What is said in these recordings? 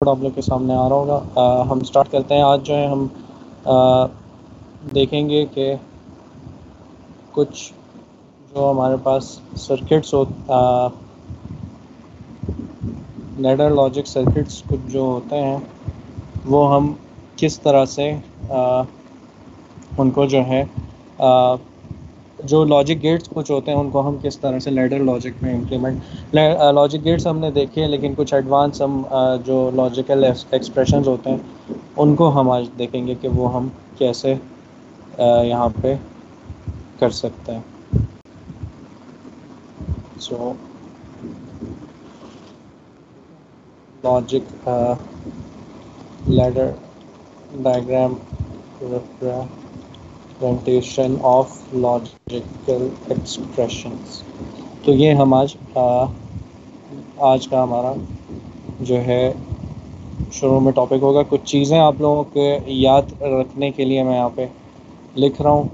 आप लोग के सामने आ रहा होगा। हम स्टार्ट करते हैं। आज जो है हम देखेंगे कि कुछ जो हमारे पास सर्किट्स हो, लैडर लॉजिक सर्किट्स कुछ जो होते हैं वो हम किस तरह से उनको जो है जो लॉजिक गेट्स कुछ होते हैं उनको हम किस तरह से लैडर लॉजिक में इम्प्लीमेंट। लॉजिक गेट्स हमने देखे हैं, लेकिन कुछ एडवांस हम जो लॉजिकल एक्सप्रेशंस होते हैं उनको हम आज देखेंगे कि वो हम कैसे यहाँ पे कर सकते हैं। So logic ladder diagram representation of logical expressions. तो ये हम आज आज का हमारा जो है शुरू में टॉपिक होगा। कुछ चीज़ें आप लोगों के याद रखने के लिए मैं यहाँ पे लिख रहा हूँ।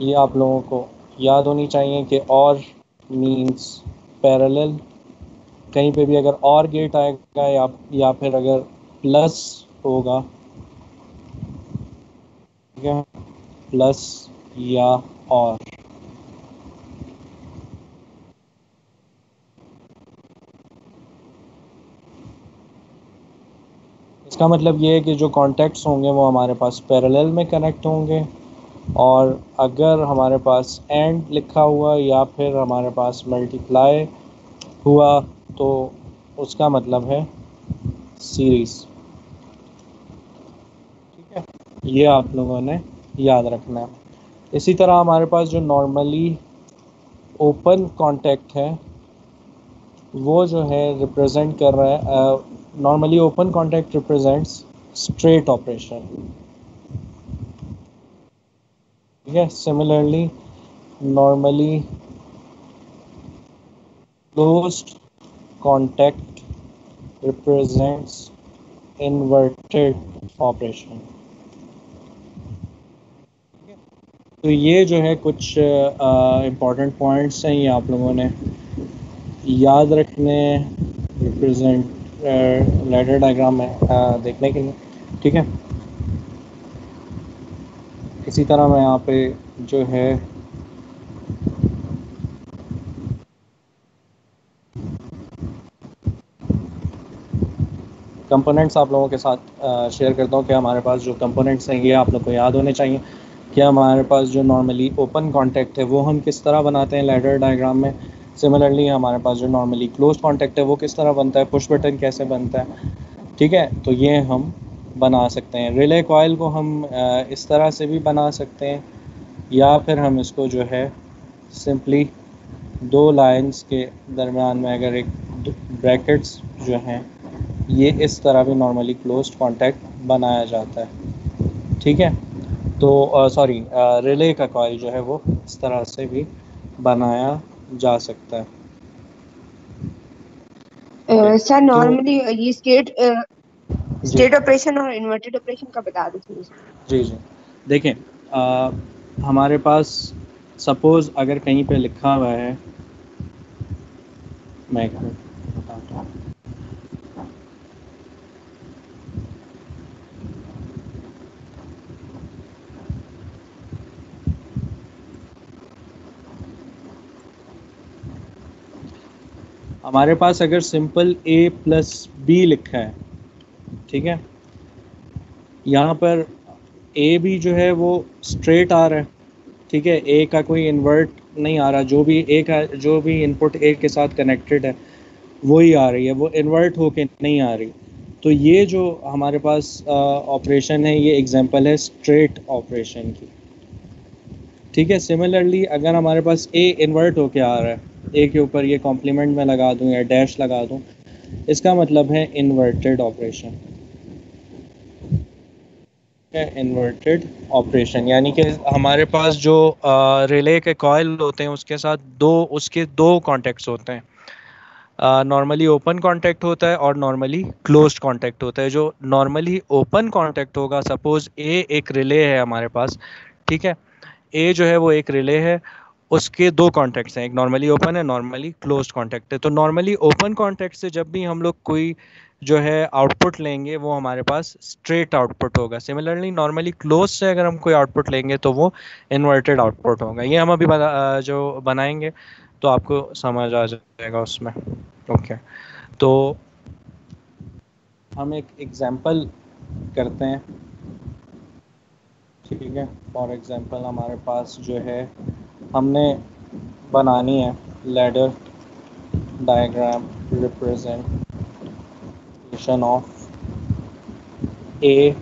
ये आप लोगों को याद होनी चाहिए कि और मींस पैरेलल। कहीं पे भी अगर और गेट आएगा या फिर अगर प्लस होगा, ठीक है, प्लस या और, इसका मतलब ये है कि जो कॉन्टैक्ट्स होंगे वो हमारे पास पैरेलल में कनेक्ट होंगे। और अगर हमारे पास एंड लिखा हुआ या फिर हमारे पास मल्टीप्लाई हुआ तो उसका मतलब है सीरीज। ठीक है, ये आप लोगों ने याद रखना है। इसी तरह हमारे पास जो नॉर्मली ओपन कॉन्टैक्ट है वो जो है रिप्रेजेंट कर रहा है, normally open contact represents straight operation. ठीक है, similarly normally closed contact represents inverted operation। तो ये जो है कुछ इम्पॉर्टेंट पॉइंट्स हैं, ये आप लोगों ने याद रखने रिप्रेजेंट लैडर डायग्राम में देखने के लिए। ठीक है, इसी तरह मैं यहाँ पे जो है कंपोनेंट्स आप लोगों के साथ शेयर करता हूँ कि हमारे पास जो कंपोनेंट्स हैं ये आप लोग को याद होने चाहिए कि हमारे पास जो नॉर्मली ओपन कॉन्टैक्ट है वो हम किस तरह बनाते हैं लैडर डायग्राम में। सिमिलरली हमारे पास जो नॉर्मली क्लोज कॉन्टैक्ट है वो किस तरह बनता है, पुश बटन कैसे बनता है। ठीक है, तो ये हम बना सकते हैं। रिले कॉयल को हम इस तरह से भी बना सकते हैं, या फिर हम इसको जो है सिंपली दो लाइंस के दरमियान में अगर एक ब्रैकेट्स जो हैं ये इस तरह भी नॉर्मली क्लोज्ड कॉन्टैक्ट बनाया जाता है। ठीक है, तो सॉरी, रिले का कॉइल जो है वो इस तरह से भी बनाया जा सकता है। सर तो नॉर्मली ये स्टेट जी ऑपरेशन और इन्वर्टेड ऑपरेशन का बता दीजिए। जी जी, देखें, हमारे पास सपोज़ अगर कहीं पे लिखा हुआ है, मैं एक मिनट बताता हूँ। हमारे पास अगर सिंपल a प्लस बी लिखा है, ठीक है, यहाँ पर a भी जो है वो स्ट्रेट आ रहा है। ठीक है, a का कोई इन्वर्ट नहीं आ रहा, जो भी a का जो भी इनपुट a के साथ कनेक्टेड है वही आ रही है, वो इन्वर्ट होके नहीं आ रही। तो ये जो हमारे पास ऑपरेशन है ये एग्जांपल है स्ट्रेट ऑपरेशन की। ठीक है, सिमिलरली अगर हमारे पास a इन्वर्ट होके आ रहा है, a के ऊपर ये कॉम्प्लीमेंट में लगा दूं या डैश लगा दूं, इसका मतलब है इन्वर्टेड ऑपरेशन। इन्वर्टेड ऑपरेशन यानी कि हमारे पास जो रिले के कॉइल होते हैं उसके दो कॉन्टैक्ट्स होते हैं। नॉर्मली ओपन कांटेक्ट होता है और नॉर्मली क्लोज्ड कांटेक्ट होता है। जो नॉर्मली ओपन कांटेक्ट होगा, सपोज ए एक रिले है हमारे पास, ठीक है, ए जो है वो एक रिले है, उसके दो कॉन्टैक्ट्स हैं, एक नॉर्मली ओपन है, नॉर्मली क्लोज्ड कॉन्टैक्ट है। तो नॉर्मली ओपन कॉन्टैक्ट से जब भी हम लोग कोई जो है आउटपुट लेंगे वो हमारे पास स्ट्रेट आउटपुट होगा। सिमिलरली नॉर्मली क्लोज से अगर हम कोई आउटपुट लेंगे तो वो इन्वर्टेड आउटपुट होगा। ये हम अभी जो बनाएंगे तो आपको समझ आ जाएगा उसमें। ओके, तो हम एक एग्जांपल करते हैं, ठीक है। फॉर एग्जांपल हमारे पास जो है हमने बनानी है लैडर डायग्राम रिप्रेजेंटेशन ऑफ ए,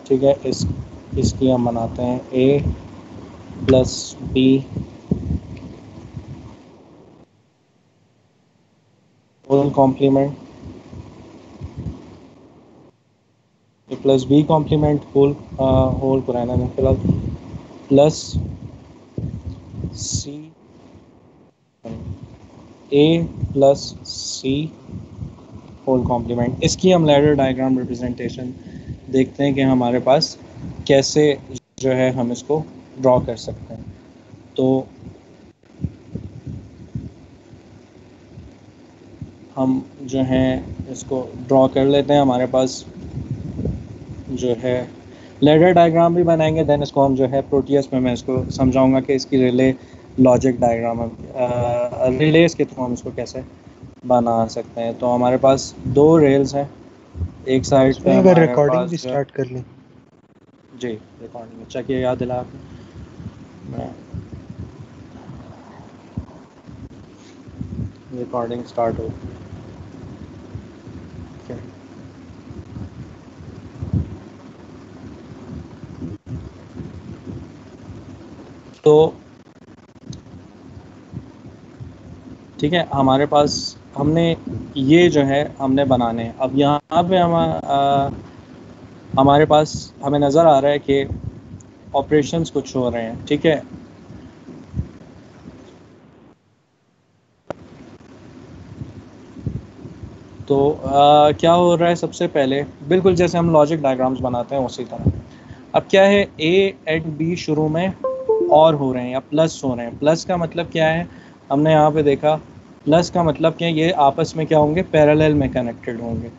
ठीक है। इसकी हम बनाते हैं ए प्लस बी होल कॉम्प्लीमेंट, ए प्लस बी कॉम्प्लीमेंट होल को रहना है फिलहाल, प्लस सी ए प्लस सी होल कॉम्प्लीमेंट। इसकी हम लैडर डायग्राम रिप्रेजेंटेशन देखते हैं कि हमारे पास कैसे जो है हम इसको ड्रॉ कर सकते हैं। तो हम जो है इसको ड्रॉ कर लेते हैं। हमारे पास जो है लैडर डायग्राम भी बनाएंगे, देन इसको हम जो है प्रोटियस में मैं इसको समझाऊंगा कि इसकी रिले लॉजिक डायग्राम रिलेज के थ्रू हम इसको कैसे बना सकते हैं। तो हमारे पास दो रेल्स हैं, एक साइड पे अगर हमारे रिकॉर्डिंग पास भी स्टार्ट कर लें। जी रिकॉर्डिंग अच्छा किया, याद दिला आपने। रिकॉर्डिंग स्टार्ट हो। तो ठीक है, हमारे पास हमने ये जो है हमने बनाने हैं। अब यहाँ पे हमारे पास हमें नज़र आ रहा है कि ऑपरेशंस कुछ हो रहे हैं, ठीक है। तो क्या हो रहा है, सबसे पहले बिल्कुल जैसे हम लॉजिक डायग्राम्स बनाते हैं उसी तरह। अब क्या है, ए एंड बी शुरू में और हो रहे हैं या प्लस हो रहे हैं। प्लस का मतलब क्या है, हमने यहाँ पे देखा प्लस का मतलब क्या है, ये आपस में क्या होंगे, पैरेलल में कनेक्टेड होंगे।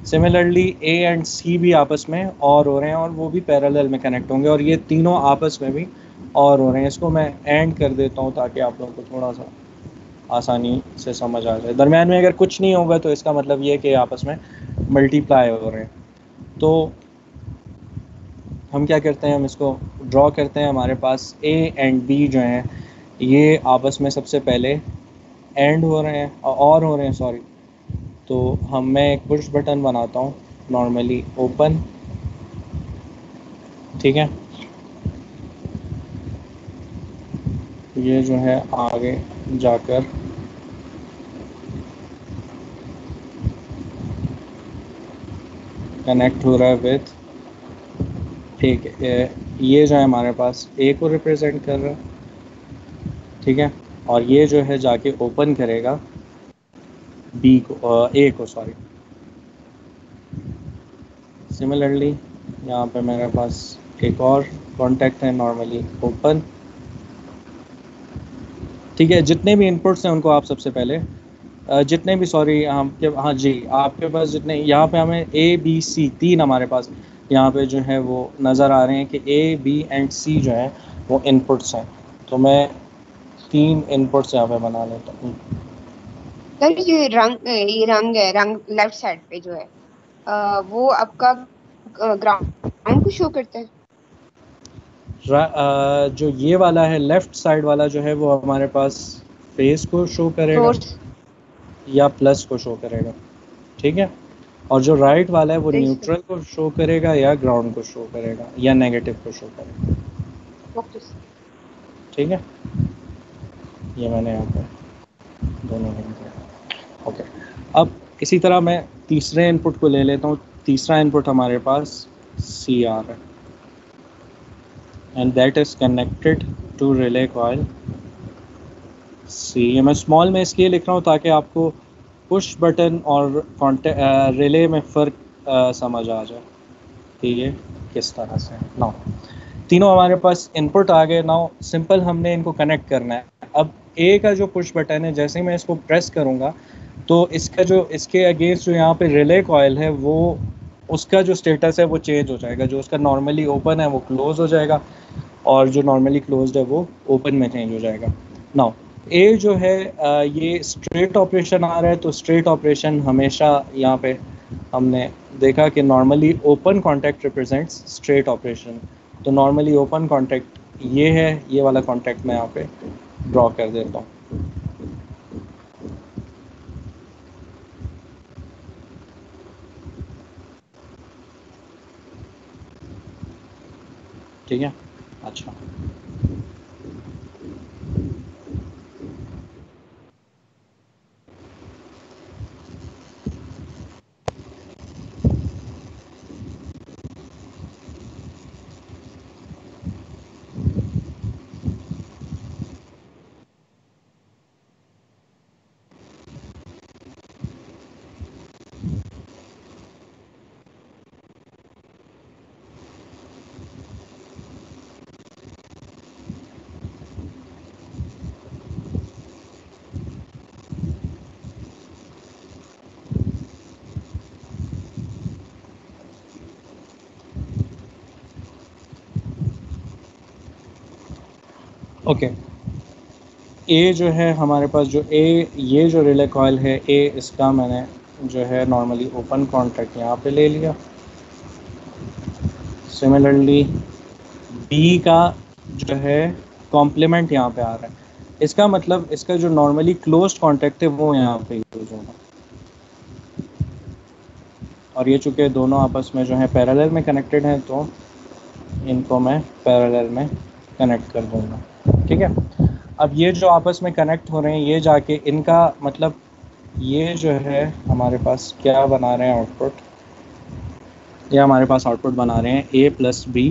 सिमिलरली ए एंड सी भी आपस में और हो रहे हैं और वो भी पैरेलल में कनेक्ट होंगे, और ये तीनों आपस में भी और हो रहे हैं। इसको मैं एंड कर देता हूँ ताकि आप लोगों को थोड़ा सा आसानी से समझ आ जाए। दरम्यान में अगर कुछ नहीं होगा तो इसका मतलब ये है कि आपस में मल्टीप्लाई हो रहे हैं। तो हम क्या करते हैं, हम इसको ड्रॉ करते हैं। हमारे पास ए एंड बी जो हैं ये आपस में सबसे पहले एंड हो रहे हैं और हो रहे हैं, सॉरी। तो मैं एक पुश बटन बनाता हूँ, नॉर्मली ओपन, ठीक है। ये जो है आगे जाकर कनेक्ट हो रहा है विथ, ठीक है, ये जो है हमारे पास ए को रिप्रेजेंट कर रहा है, ठीक है। और ये जो है जाके ओपन करेगा बी को, ए को, सॉरी। सिमिलरली यहाँ पे मेरे पास एक और कॉन्टैक्ट है, नॉर्मली ओपन, ठीक है। जितने भी इनपुट्स हैं उनको आप सबसे पहले जितने भी, सॉरी हाँ जी, आपके पास जितने यहाँ पे हमें ए बी सी तीन हमारे पास यहाँ पे जो है वो नज़र आ रहे हैं कि ए बी एंड सी जो है वो इनपुट्स हैं। तो मैं तीन इनपुट्स यहाँ पे बना लेता हूँ। सर ये रंग है, रंग लेफ्ट साइड पे जो है वो आपका ग्राउंड को शो करता है। जो ये वाला है लेफ्ट साइड वाला जो है वो हमारे पास फेस को शो करेगा सोर्स या प्लस को शो करेगा, ठीक है। और जो राइट वाला है वो सही से। न्यूट्रल को शो करेगा या ग्राउंड को शो करेगा या नेगेटिव को शो करेगा, ओके सर। ठीक है। ये मैंने यहाँ पे दोनों लिख दिया, ओके। अब इसी तरह मैं तीसरे इनपुट को ले लेता हूँ। तीसरा इनपुट हमारे पास सी आ रहा है and that is connected to relay coil C. ये मैं स्मॉल में इसलिए लिख रहा हूँ ताकि आपको पुश बटन और रिले में फ़र्क समझ आ जाए कि ये किस तरह से है। नाउ तीनों हमारे पास इनपुट आ गए। नाउ सिंपल हमने इनको कनेक्ट करना है। अब ए का जो पुश बटन है, जैसे ही मैं इसको प्रेस करूँगा तो इसका जो इसके अगेंस्ट जो यहाँ पे रिले कॉयल है वो उसका जो स्टेटस है वो चेंज हो जाएगा, जो उसका नॉर्मली ओपन है वो क्लोज हो जाएगा और जो नॉर्मली क्लोज्ड है वो ओपन में चेंज हो जाएगा। नाउ ए जो है ये स्ट्रेट ऑपरेशन आ रहा है, तो स्ट्रेट ऑपरेशन हमेशा यहाँ पे हमने देखा कि normally open contact represents straight operation. तो नॉर्मली ओपन कॉन्टैक्ट ये है, ये वाला कॉन्टैक्ट मैं यहाँ पे ड्रॉ कर देता हूँ। ठीक है, अच्छा ओके। ए जो है हमारे पास जो ए ये जो रिले कॉयल है ए, इसका मैंने जो है नॉर्मली ओपन कॉन्टैक्ट यहाँ पे ले लिया। सिमिलरली बी का जो है कॉम्प्लीमेंट यहाँ पे आ रहा है, इसका मतलब इसका जो नॉर्मली क्लोज्ड कॉन्टैक्ट है वो यहाँ पे यूज होगा। और ये चूँकि दोनों आपस में जो है पैरेलल में कनेक्टेड हैं तो इनको मैं पैरेलल में कनेक्ट कर दूँगा। ठीक है, अब ये जो आपस में कनेक्ट हो रहे हैं ये जाके इनका मतलब ये जो है हमारे पास क्या बना रहे हैं आउटपुट, ये हमारे पास आउटपुट बना रहे हैं ए प्लस बी।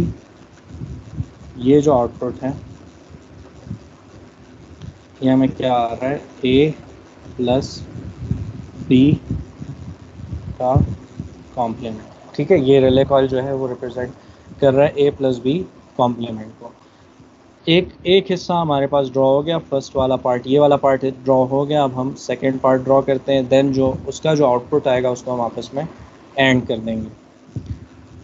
ये जो आउटपुट है ये हमें क्या आ रहा है, ए प्लस बी का कॉम्प्लीमेंट। ठीक है, ये रिले कॉइल जो है वो रिप्रेजेंट कर रहा है ए प्लस बी कॉम्प्लीमेंट को। एक हिस्सा हमारे पास ड्रॉ हो गया, फर्स्ट वाला पार्ट, ये वाला पार्ट ड्रॉ हो गया। अब हम सेकेंड पार्ट ड्रॉ करते हैं, देन जो उसका जो आउटपुट आएगा उसको हम आपस में एंड कर देंगे।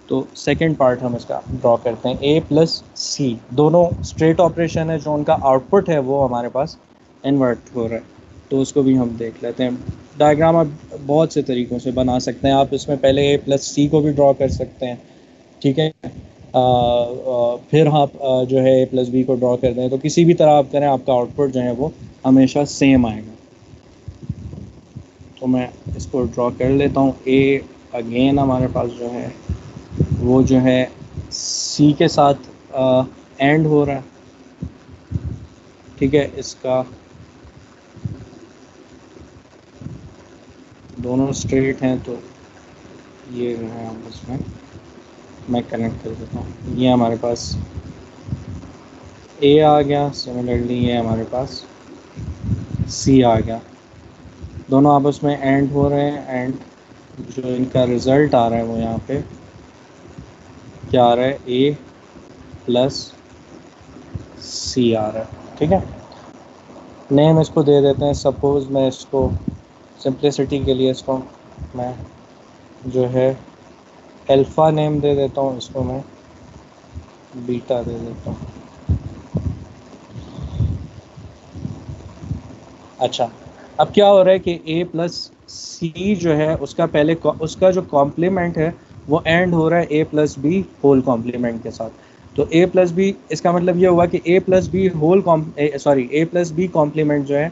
तो सेकेंड पार्ट हम इसका ड्रॉ करते हैं, ए प्लस सी, दोनों स्ट्रेट ऑपरेशन है, जो उनका आउटपुट है वो हमारे पास इन्वर्ट हो रहा है। तो उसको भी हम देख लेते हैं। डायग्राम आप बहुत से तरीक़ों से बना सकते हैं, आप इसमें पहले ए प्लस सी को भी ड्रॉ कर सकते हैं। ठीक है, फिर आप जो है ए प्लस बी को ड्रॉ कर दें, तो किसी भी तरह आप करें आपका आउटपुट जो है वो हमेशा सेम आएगा। तो मैं इसको ड्रॉ कर लेता हूँ। ए अगेन हमारे पास जो है वो जो है सी के साथ एंड हो रहा है। ठीक है, इसका दोनों स्ट्रेट हैं तो ये जो है आपस में मैं कनेक्ट कर देता हूँ। ये हमारे पास ए आ गया, सिमिलरली ये हमारे पास सी आ गया, दोनों आपस में एंड हो रहे हैं। एंड जो इनका रिज़ल्ट आ रहा है वो यहाँ पे क्या आ रहा है, ए प्लस सी आ रहा है। ठीक है, नेम इसको दे देते हैं, सपोज़ मैं इसको सिंप्लिसिटी के लिए इसको मैं जो है अल्फ़ा नेम दे देता हूँ, इसको मैं बीटा दे देता हूँ। अच्छा, अब क्या हो रहा है कि ए प्लस सी जो है उसका पहले उसका जो कॉम्प्लीमेंट है वो एंड हो रहा है ए प्लस बी होल कॉम्प्लीमेंट के साथ। तो ए प्लस बी, इसका मतलब ये हुआ कि ए प्लस बी होल ए प्लस बी कॉम्प्लीमेंट जो है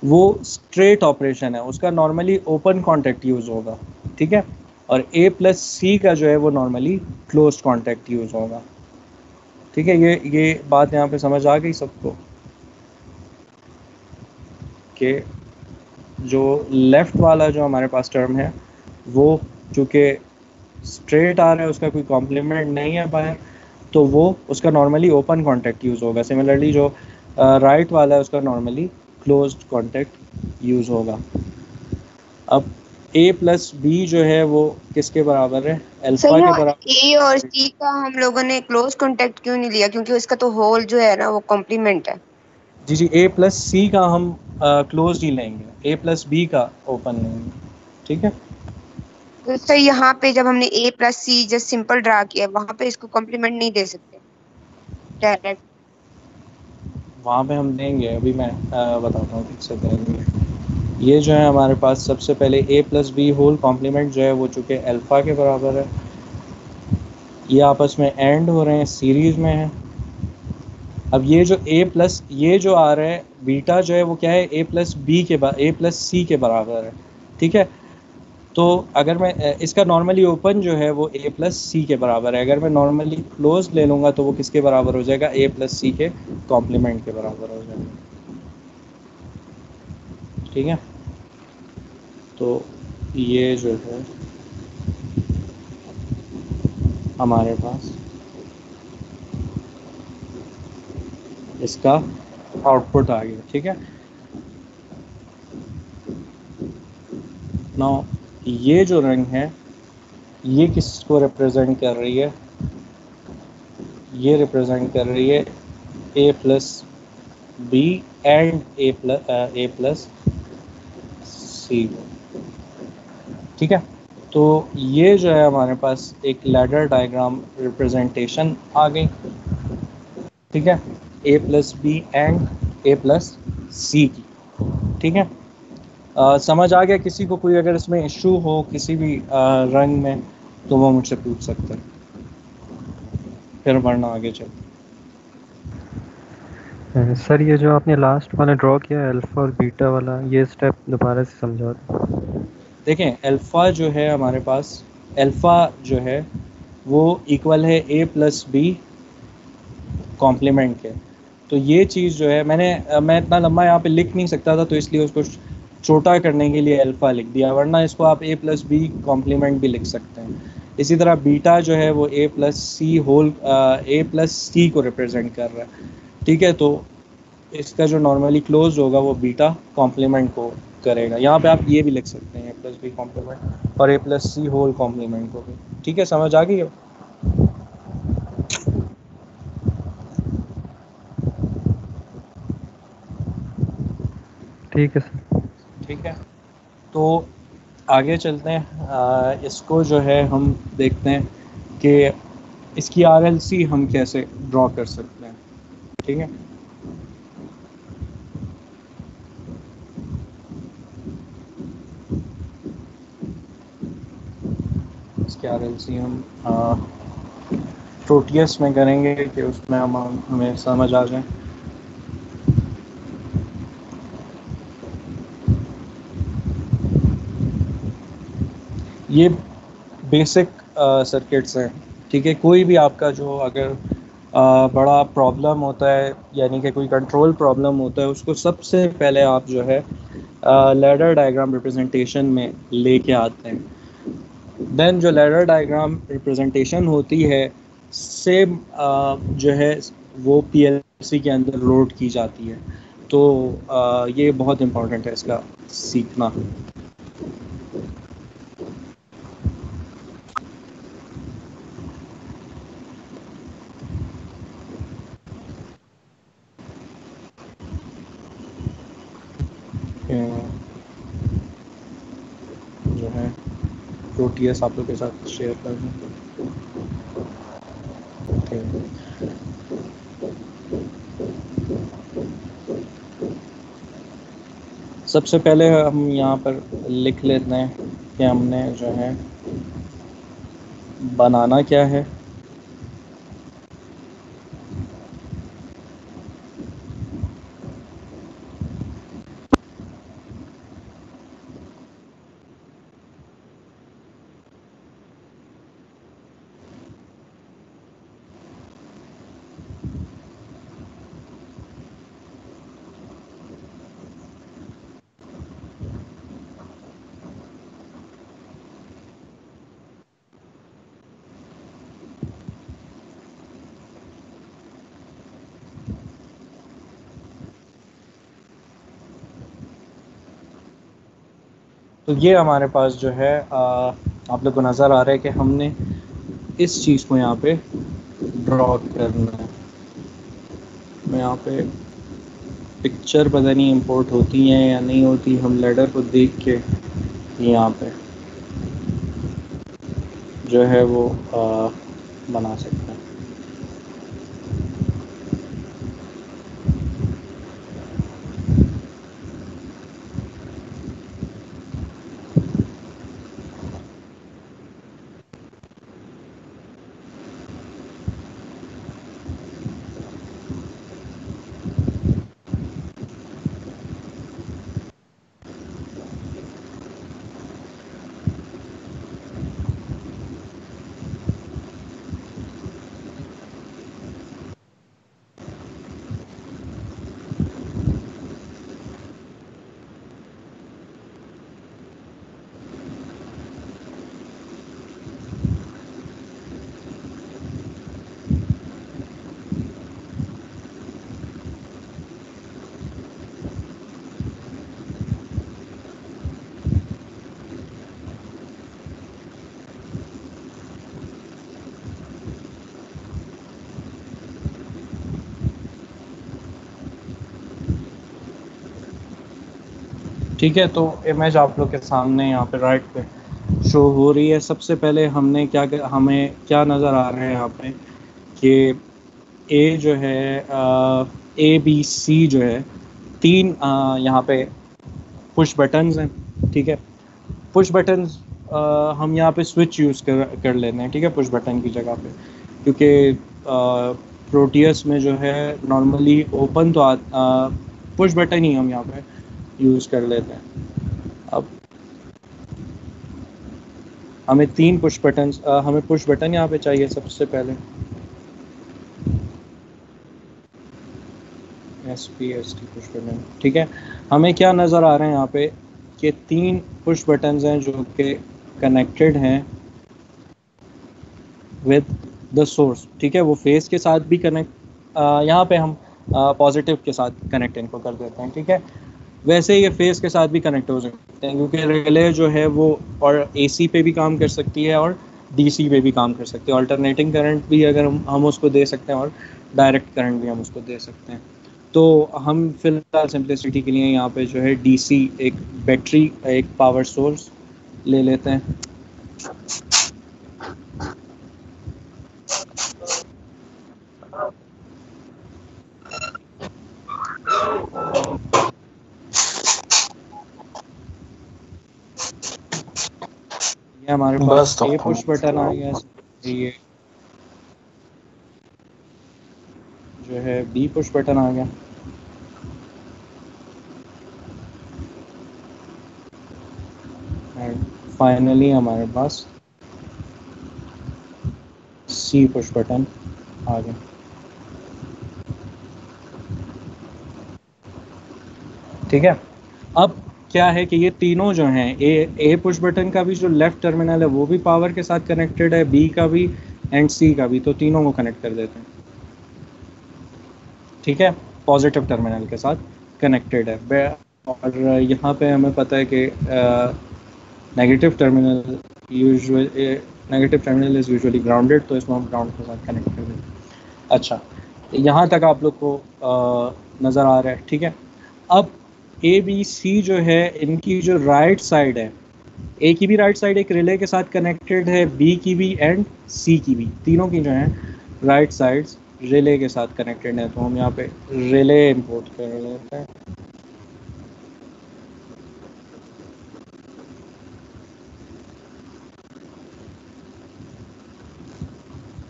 वो स्ट्रेट ऑपरेशन है, उसका नॉर्मली ओपन कॉन्टैक्ट यूज़ होगा। ठीक है, और ए प्लस सी का जो है वो नॉर्मली क्लोज कॉन्टैक्ट यूज़ होगा। ठीक है, ये बात यहाँ पे समझ आ गई सबको कि जो लेफ़्ट वाला जो हमारे पास टर्म है वो चूँकि स्ट्रेट आ रहा है, उसका कोई कॉम्प्लीमेंट नहीं है बाहर, तो वो उसका नॉर्मली ओपन कॉन्टैक्ट यूज़ होगा। सिमिलरली जो राइट वाला है उसका नॉर्मली क्लोज्ड कॉन्टैक्ट यूज़ होगा। अब ए प्लस बी जो है वो किसके बराबर है, अल्फा के बराबर। ए और सी का हम लोगों ने क्लोज कॉन्टैक्ट क्यों नहीं लिया, क्योंकि उसका तो होल जो है ना वो कॉम्प्लीमेंट है। जी, ए प्लस सी का हम क्लोज ही लेंगे, A+B का ओपन लेंगे, ठीक है। तो सर यहाँ पे जब हमने A+C जस्ट सिंपल ड्रा किया, वहां पे इसको कॉम्प्लीमेंट नहीं दे सकते डायरेक्ट? वहाँ पे हम देंगे, अभी मैं बताता हूँ ठीक से देंगे। ये जो है हमारे पास सबसे पहले A+B होल कॉम्प्लीमेंट जो है वो चूँकि अल्फ़ा के बराबर है, ये आपस में एंड हो रहे हैं, सीरीज़ में है। अब ये जो ये जो आ रहा है बीटा जो है वो क्या है, A+C के बराबर है, ठीक है। तो अगर मैं इसका नॉर्मली ओपन जो है वो A+C के बराबर है, अगर मैं नॉर्मली क्लोज ले लूँगा तो वो किसके बराबर हो जाएगा, A+C के कॉम्प्लीमेंट के बराबर हो जाएगा, ठीक है। तो ये जो है हमारे पास इसका आउटपुट आ गया, ठीक है। नाउ ये जो रंग है ये किसको रिप्रेजेंट कर रही है, ये रिप्रेजेंट कर रही है A+B एंड A+C, ठीक है। तो ये जो है हमारे पास एक लैडर डायग्राम रिप्रेजेंटेशन आ गई, ठीक है, A+B एंड A+C की, ठीक है। समझ आ गया किसी को? कोई अगर इसमें इशू हो किसी भी रंग में तो वो मुझसे पूछ सकते हैं, फिर वरना आगे चल। सर ये जो आपने लास्ट वाला ड्रॉ किया है अल्फ़ा और बीटा वाला, ये स्टेप दोबारा से समझा दो। देखें अल्फ़ा जो है हमारे पास, अल्फ़ा जो है वो इक्वल है A+B कॉम्प्लीमेंट के। तो ये चीज़ जो है मैं इतना लंबा यहाँ पे लिख नहीं सकता था, तो इसलिए उसको छोटा करने के लिए अल्फ़ा लिख दिया, वरना इसको आप A+B कॉम्प्लीमेंट भी लिख सकते हैं। इसी तरह बीटा जो है वो A+C को रिप्रेजेंट कर रहा है, ठीक है। तो इसका जो नॉर्मली क्लोज होगा वो बीटा कॉम्प्लीमेंट को करेगा। यहाँ पे आप ये भी लिख सकते हैं A+B कॉम्प्लीमेंट और A+C होल कॉम्प्लीमेंट को भी, ठीक है। समझ आ गई? ठीक है सर। ठीक है, तो आगे चलते हैं। इसको जो है हम देखते हैं कि इसकी RLC हम कैसे ड्रॉ कर सकते हैं, ठीक है। इसकी RLC हम प्रोटियस में करेंगे कि उसमें हमें समझ आ जाए। ये बेसिक सर्किट्स हैं, ठीक है। कोई भी आपका जो अगर बड़ा प्रॉब्लम होता है, यानी कि कोई कंट्रोल प्रॉब्लम होता है, उसको सबसे पहले आप जो है लैडर डायग्राम रिप्रेजेंटेशन में लेके आते हैं। देन जो लैडर डायग्राम रिप्रेजेंटेशन होती है सेम जो है वो PLC के अंदर लोड की जाती है। तो ये बहुत इम्पोर्टेंट है इसका सीखना। जो है प्रोटीएस आप लोग के साथ शेयर कर दूँ। सबसे पहले हम यहाँ पर लिख लेते हैं कि हमने जो है बनाना क्या है। तो ये हमारे पास जो है आप लोग को नज़र आ रहा है कि हमने इस चीज़ को यहाँ पे ड्रॉ करना है। मैं यहाँ पे पिक्चर पता नहीं इंपोर्ट होती हैं या नहीं होती, हम लेडर को देख के यहाँ पे जो है वो बना सकते हैं। ठीक है, तो इमेज आप लोग के सामने यहाँ पे राइट पे शो हो रही है। सबसे पहले हमें क्या नज़र आ रहा है यहाँ पे कि ए जो है ABC जो है 3 यहाँ पे पुश बटन्स हैं। ठीक है, पुश बटन्स हम यहाँ पे स्विच यूज़ कर लेते हैं। ठीक है, पुश बटन की जगह पे, क्योंकि प्रोटियस में जो है नॉर्मली ओपन तो पुश बटन ही हम यहाँ पे यूज़ कर लेते हैं। अब हमें 3 पुश बटन्स हमें पुश बटन यहाँ पे चाहिए सबसे पहले। SPST push button. ठीक है, हमें क्या नज़र आ रहे हैं यहाँ पे कि 3 पुश बटन्स हैं जो कि कनेक्टेड हैं विद द सोर्स। ठीक है, वो फेस के साथ भी कनेक्ट यहाँ पे हम पॉजिटिव के साथ कनेक्ट इनको कर देते हैं। ठीक है, वैसे ये फेस के साथ भी कनेक्ट हो सकते हैं, क्योंकि रिले जो है वो और AC पे भी काम कर सकती है और DC पे भी काम कर सकती है। अल्टरनेटिंग करंट भी अगर हम उसको दे सकते हैं और डायरेक्ट करंट भी हम उसको दे सकते हैं। तो हम फिलहाल सिंपलिसिटी के लिए यहाँ पे जो है DC एक बैटरी एक पावर सोर्स ले लेते हैं। ये हमारे पास ए पुश बटन आ गया, ये जो है B पुश बटन आ गया। एंड फाइनली हमारे पास C पुश बटन आ गया। ठीक है, अब क्या है कि ये तीनों जो हैं ए पुश बटन का भी जो लेफ्ट टर्मिनल है वो भी पावर के साथ कनेक्टेड है, B का भी एंड C का भी, तो तीनों को कनेक्ट कर देते हैं। ठीक है, पॉजिटिव टर्मिनल के साथ कनेक्टेड है। और यहाँ पे हमें पता है कि negative terminal is usually grounded, तो इसको हम ग्राउंड के साथ कनेक्ट कर देते हैं। अच्छा, यहाँ तक आप लोग को नज़र आ रहा है। ठीक है, अब ABC जो है इनकी जो राइट साइड है, A की भी राइट साइड एक रिले के साथ कनेक्टेड है, B की भी एंड C की भी, तीनों की जो है राइट साइड्स रिले के साथ कनेक्टेड है। तो हम यहाँ पे रिले इंपोर्ट कर लेते हैं।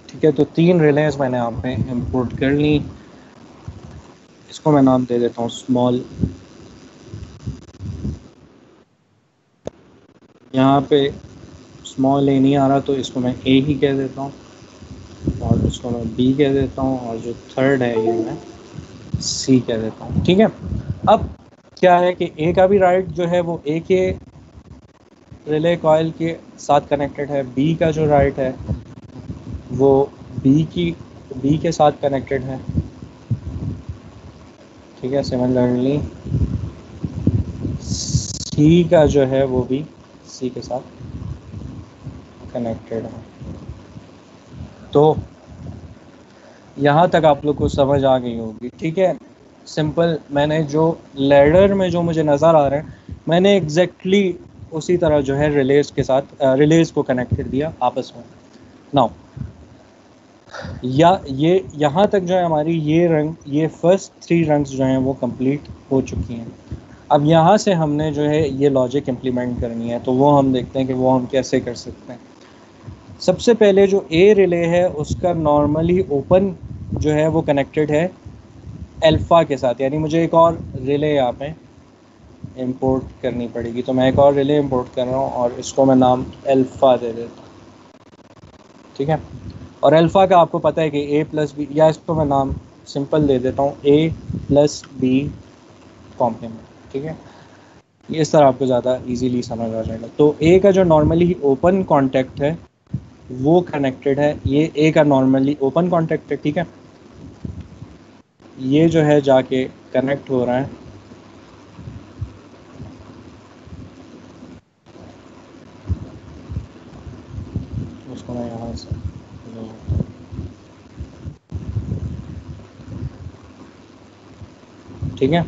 ठीक है, तो 3 रिलेज मैंने यहाँ पे इंपोर्ट कर ली। इसको मैं नाम दे देता हूँ स्मॉल। यहाँ पे स्मॉल A नहीं आ रहा तो इसको मैं A ही कह देता हूँ, और इसको मैं B कह देता हूँ, और जो थर्ड है ये मैं C कह देता हूँ। ठीक है, अब क्या है कि A का भी राइट जो है वो A के रिले कॉइल के साथ कनेक्टेड है, B का जो राइट है वो B के साथ कनेक्टेड है। ठीक है, सिमिलरली C का जो है वो भी C के साथ कनेक्टेड है। तो यहाँ तक आप लोग को समझ आ गई होगी। ठीक है, सिंपल मैंने जो लैडर में जो मुझे नज़र आ रहे हैं मैंने एग्जैक्टली उसी तरह जो है रिलेज के साथ रिलेज को कनेक्ट कर दिया आपस में। नाउ या ये यहाँ तक जो है हमारी ये फर्स्ट 3 रंग्स जो हैं वो कंप्लीट हो चुकी हैं। अब यहाँ से हमने जो है ये लॉजिक इम्प्लीमेंट करनी है, तो वो हम देखते हैं कि वो हम कैसे कर सकते हैं। सबसे पहले जो ए रिले है उसका नॉर्मली ओपन जो है वो कनेक्टेड है अल्फ़ा के साथ, यानी मुझे एक और रिले यहाँ पे इंपोर्ट करनी पड़ेगी। तो मैं एक और रिले इंपोर्ट कर रहा हूँ और इसको मैं नाम अल्फ़ा दे देता हूँ, ठीक है। और अल्फ़ा का आपको पता है कि a प्लस बी, या इसको मैं नाम सिंपल दे देता हूँ a प्लस बी कॉम्प्लीमेंट, ठीक है। इस तरह आपको ज़्यादा इजीली समझ आ जाएगा। तो a का जो नॉर्मली ओपन कॉन्टैक्ट है वो कनेक्टेड है, ये a का नॉर्मली ओपन कॉन्टैक्ट है, ठीक है। ये जो है जाके कनेक्ट हो रहा है उसको मैं यहाँ से ठीक है,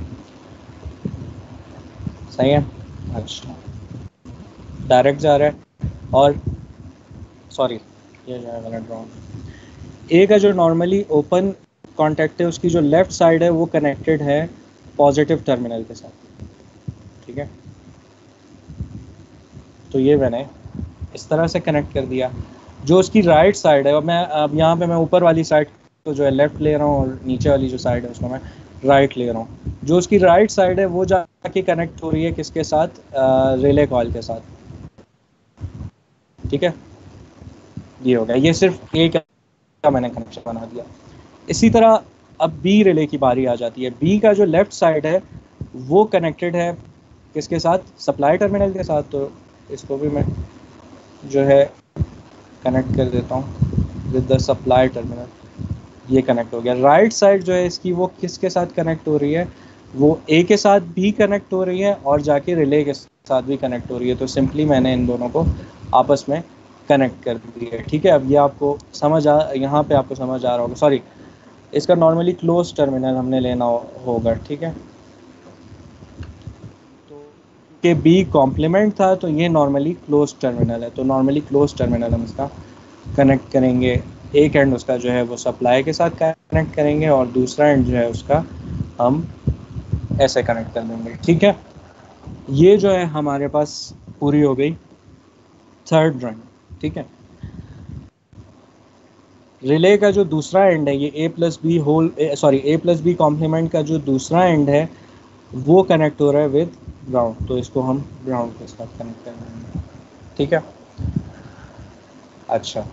सही है। अच्छा, डायरेक्ट जा रहा है और सॉरी ये जो है गलत रॉन्ग। ए का जो नॉर्मली ओपन कॉन्टैक्ट है उसकी जो लेफ़्ट साइड है वो कनेक्टेड है पॉजिटिव टर्मिनल के साथ, ठीक है। तो ये मैंने इस तरह से कनेक्ट कर दिया। जो उसकी राइट साइड है, अब यहाँ पे मैं ऊपर वाली साइड को जो है लेफ़्ट ले रहा हूँ और नीचे वाली जो साइड है उसको मैं राइट ले रहा हूँ। जो उसकी राइट साइड है वो जाके कनेक्ट हो रही है किसके साथ, रिले कॉइल के साथ, ठीक है। ये हो गया, ये सिर्फ एक का मैंने कनेक्शन बना दिया। इसी तरह अब बी रिले की बारी आ जाती है। बी का जो लेफ़्ट साइड है वो कनेक्टेड है किसके साथ, सप्लाई टर्मिनल के साथ। तो इसको भी मैं जो है कनेक्ट कर देता हूँ विद द सप्लाई टर्मिनल, ये कनेक्ट हो गया। राइट साइड जो है इसकी वो किसके साथ कनेक्ट हो रही है, वो ए के साथ भी कनेक्ट हो रही है और जाके रिले के साथ भी कनेक्ट हो रही है। तो सिंपली मैंने इन दोनों को आपस में कनेक्ट कर दिया है, ठीक है। अब ये आपको यहाँ पे आपको समझ आ रहा होगा, सॉरी इसका नॉर्मली क्लोज टर्मिनल हमने लेना होगा, ठीक है। तो कि बी कॉम्प्लीमेंट था तो ये नॉर्मली क्लोज टर्मिनल है, तो नॉर्मली क्लोज टर्मिनल हम इसका कनेक्ट करेंगे। एक एंड उसका जो है वो सप्लाई के साथ कनेक्ट करेंगे और दूसरा एंड जो है उसका हम ऐसे कनेक्ट कर देंगे, ठीक है। ये जो है हमारे पास पूरी हो गई थर्ड रन, ठीक है। रिले का जो दूसरा एंड है ये a प्लस बी कॉम्प्लीमेंट का जो दूसरा एंड है वो कनेक्ट हो रहा है विद ग्राउंड, तो इसको हम ग्राउंड के साथ कनेक्ट कर देंगे, ठीक है। अच्छा,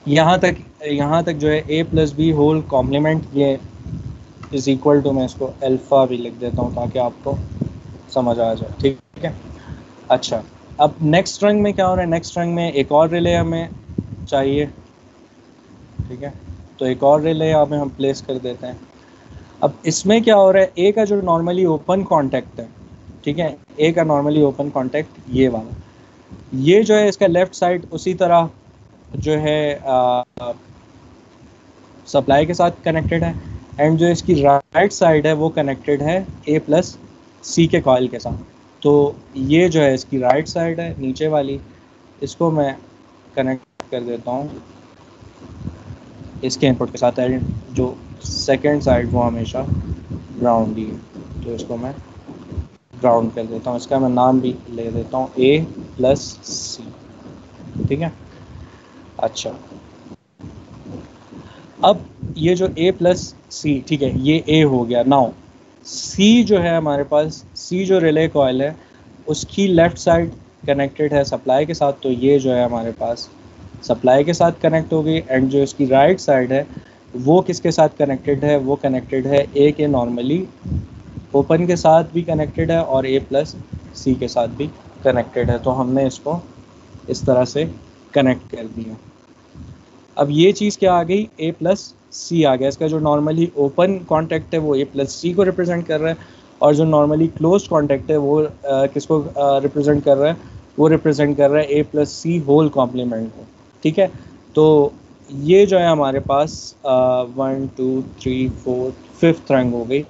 यहाँ तक जो है a plus B whole complement ये इज़ इक्वल टू, मैं इसको अल्फ़ा भी लिख देता हूँ ताकि आपको समझ आ जाए, ठीक है। अच्छा, अब नेक्स्ट रंग में क्या हो रहा है, नेक्स्ट रंग में एक और रिले हमें चाहिए, ठीक है। तो एक और रिले यहाँ पे हम प्लेस कर देते हैं। अब इसमें क्या हो रहा है, ए का जो नॉर्मली ओपन कॉन्टैक्ट है, ठीक है, ए का नॉर्मली ओपन कॉन्टैक्ट ये वाला, ये जो है इसका लेफ़्ट साइड उसी तरह जो है सप्लाई के साथ कनेक्टेड है एंड जो इसकी राइट साइड है वो कनेक्टेड है ए प्लस सी के कॉइल के साथ। तो ये जो है इसकी राइट साइड है नीचे वाली, इसको मैं कनेक्ट कर देता हूँ इसके इनपुट के साथ, एंड जो सेकेंड साइड वो हमेशा ग्राउंड ही है, तो इसको मैं ग्राउंड कर देता हूँ। इसका मैं नाम भी ले देता हूँ ए प्लस सी, ठीक है। अच्छा, अब ये जो a प्लस सी, ठीक है, ये a हो गया। नाउ c जो है हमारे पास, c जो रिले कॉइल है उसकी लेफ़्ट साइड कनेक्टेड है सप्लाई के साथ, तो ये जो है हमारे पास सप्लाई के साथ कनेक्ट हो गई। एंड जो इसकी राइट साइड है वो किसके साथ कनेक्टेड है, वो कनेक्टेड है a के नॉर्मली ओपन के साथ भी कनेक्टेड है और a प्लस सी के साथ भी कनेक्टेड है। तो हमने इसको इस तरह से कनेक्ट कर दिया। अब ये चीज़ क्या आ गई, a प्लस सी आ गया। इसका जो नॉर्मली ओपन कॉन्टैक्ट है वो a प्लस सी को रिप्रेजेंट कर रहा है और जो नॉर्मली क्लोज कॉन्टैक्ट है वो किसको रिप्रेजेंट कर रहा है, वो रिप्रेजेंट कर रहा है a plus C whole complement को, ठीक है। तो ये जो है हमारे पास 1 2 3 4 5th रंग हो गई।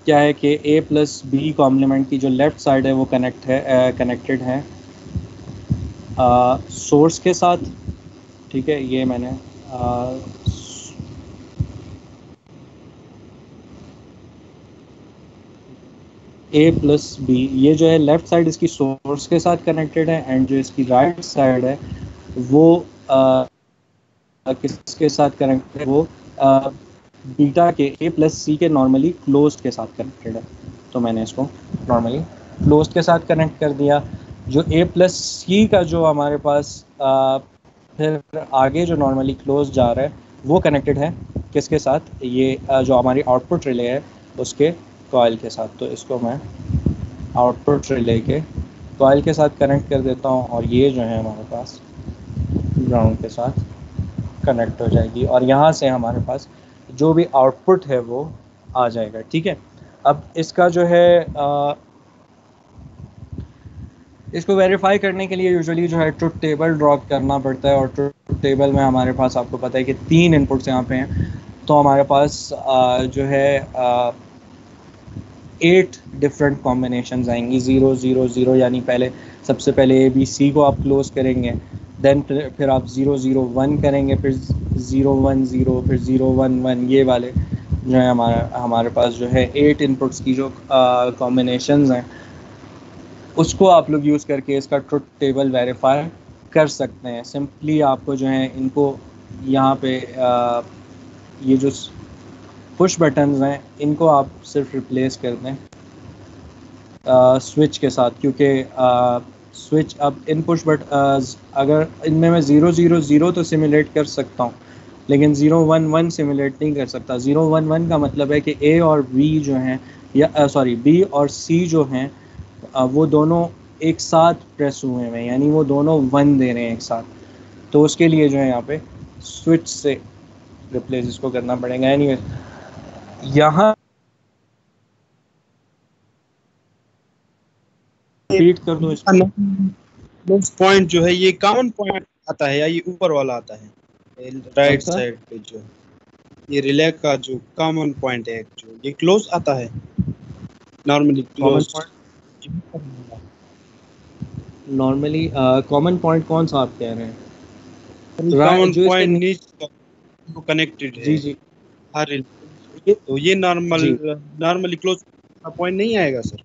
क्या है कि a प्लस बी कॉम्प्लीमेंट की जो लेफ़्ट साइड है वो कनेक्टेड है सोर्स के साथ। ठीक है, ये मैंने a प्लस बी, ये जो है लेफ़्ट साइड इसकी सोर्स के साथ कनेक्टेड है, एंड जो इसकी राइट साइड है वो किसके साथ कनेक्टेड है, वो बीटा के a प्लस सी के नॉर्मली क्लोज्ड के साथ कनेक्टेड है। तो मैंने इसको नॉर्मली क्लोज्ड के साथ कनेक्ट कर दिया। जो a प्लस सी का जो हमारे पास फिर आगे जो नॉर्मली क्लोज जा रहा है वो कनेक्टेड है किसके साथ, ये जो हमारी आउटपुट रिले है उसके कॉइल के साथ। तो इसको मैं आउटपुट रिले के कॉइल के साथ कनेक्ट कर देता हूँ, और ये जो है हमारे पास ग्राउंड के साथ कनेक्ट हो जाएगी, और यहाँ से हमारे पास जो भी आउटपुट है वो आ जाएगा। ठीक है, अब इसका जो है इसको वेरीफाई करने के लिए यूजुअली जो है ट्रुथ टेबल ड्रॉ करना पड़ता है, और ट्रुथ टेबल में हमारे पास आपको पता है कि 3 इनपुट्स यहाँ पे हैं। तो हमारे पास जो है 8 डिफरेंट कॉम्बिनेशंस आएंगी, 0 0 0, यानी सबसे पहले ए बी सी को आप क्लोज करेंगे, देन फिर आप 0 0 1 करेंगे, फिर 0 1 0, फिर 0 1 1, ये वाले जो है हमारे पास जो है 8 इनपुट्स की जो कॉम्बिनेशंस हैं उसको आप लोग यूज़ करके इसका ट्रुथ टेबल वेरीफाई कर सकते हैं। सिंपली आपको जो है इनको यहाँ पे ये जो पुश बटन्स हैं इनको आप सिर्फ रिप्लेस कर दें स्विच के साथ, क्योंकि स्विच अब इन पुश बट अगर इनमें मैं 0 0 0 तो सिमुलेट कर सकता हूँ, लेकिन 0 1 1 सिमुलेट नहीं कर सकता। 0 1 1 का मतलब है कि ए और बी जो हैं, या सॉरी बी और सी जो हैं वो दोनों एक साथ प्रेस हुए हैं, यानी वो दोनों 1 दे रहे हैं एक साथ। तो उसके लिए जो है यहाँ पे स्विच से रिप्लेस इसको करना पड़ेगा। एनीवे यहाँ रिपीट कर दो इसको। पॉइंट जो है ये कॉमन पॉइंट आता है या ये ऊपर वाला आता है राइट साइड पे, जो ये रिले का जो कॉमन पॉइंट है जो ये क्लोज आता है normally close. Normally common point कौन सा आप कह रहे हैं? कॉमन पॉइंट नीचे कनेक्टेड है जी जी हर रिले, तो ये नॉर्मली क्लोज का पॉइंट नहीं आएगा सर?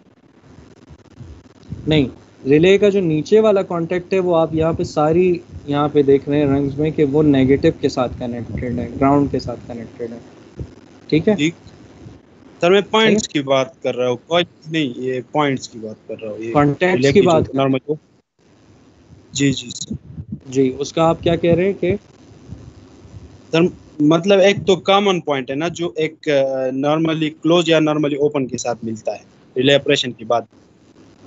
नहीं, रिले का जो नीचे वाला कांटेक्ट है वो आप यहाँ पे सारी यहाँ पे देख रहे हैं रंग्स में कि वो नेगेटिव के साथ कनेक्टेड है, ग्राउंड के साथ कनेक्टेड है। ठीक है, ठीक सर, मैं पॉइंट्स की बात कर रहा हूँ, कोई नहीं, ये पॉइंट्स की बात कर रहा हूँ, ये कॉन्टैक्ट्स की बात नॉर्मल। जी जी सर जी, उसका आप क्या कह रहे हैं कि सर मतलब एक तो कॉमन पॉइंट है ना जो एक नॉर्मली क्लोज या नॉर्मली ओपन के साथ मिलता है रिले ऑपरेशन के बाद,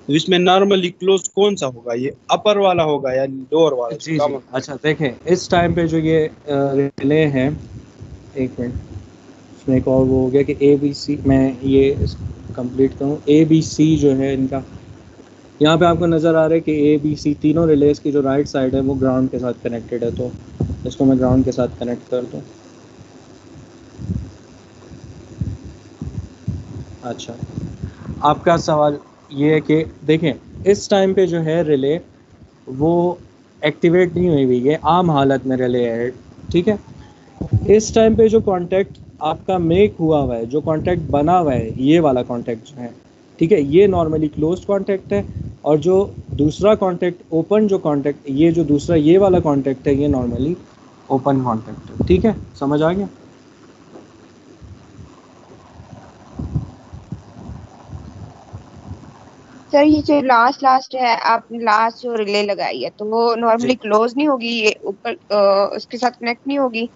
तो इसमें नॉर्मली क्लोज कौन सा होगा, ये अपर वाला होगा या लोअर वाला? जी जी, अच्छा देखें इस टाइम पे जो ये रिले है, एक मिनट, इसमें एक और वो हो गया कि ए बी सी, मैं ये कंप्लीट करूँ। ए बी सी जो है इनका यहाँ पे आपको नज़र आ रहा है कि ए बी सी तीनों रिलेज की जो राइट साइड है वो ग्राउंड के साथ कनेक्टेड है। तो इसको मैं ग्राउंड के साथ कनेक्ट कर दूँ। अच्छा, आपका सवाल ये है कि देखें इस टाइम पे जो है रिले वो एक्टिवेट नहीं हुई हुई है, आम हालत में रिले है, ठीक है। इस टाइम पे जो कांटेक्ट आपका मेक हुआ हुआ है, जो कांटेक्ट बना हुआ है, ये वाला कांटेक्ट जो है, ठीक है, ये नॉर्मली क्लोज्ड कांटेक्ट है। और जो दूसरा कांटेक्ट ओपन जो कांटेक्ट, ये जो दूसरा ये वाला कांटेक्ट है, ये नॉर्मली ओपन कांटेक्ट है, ठीक है, समझ आ गया। सर ये जो लास्ट है, आपने लास्ट जो रिले लगाई है तो वो नॉर्मली जी, क्लोज नहीं होगी, ये ऊपर उसके साथ कनेक्ट नहीं होगी?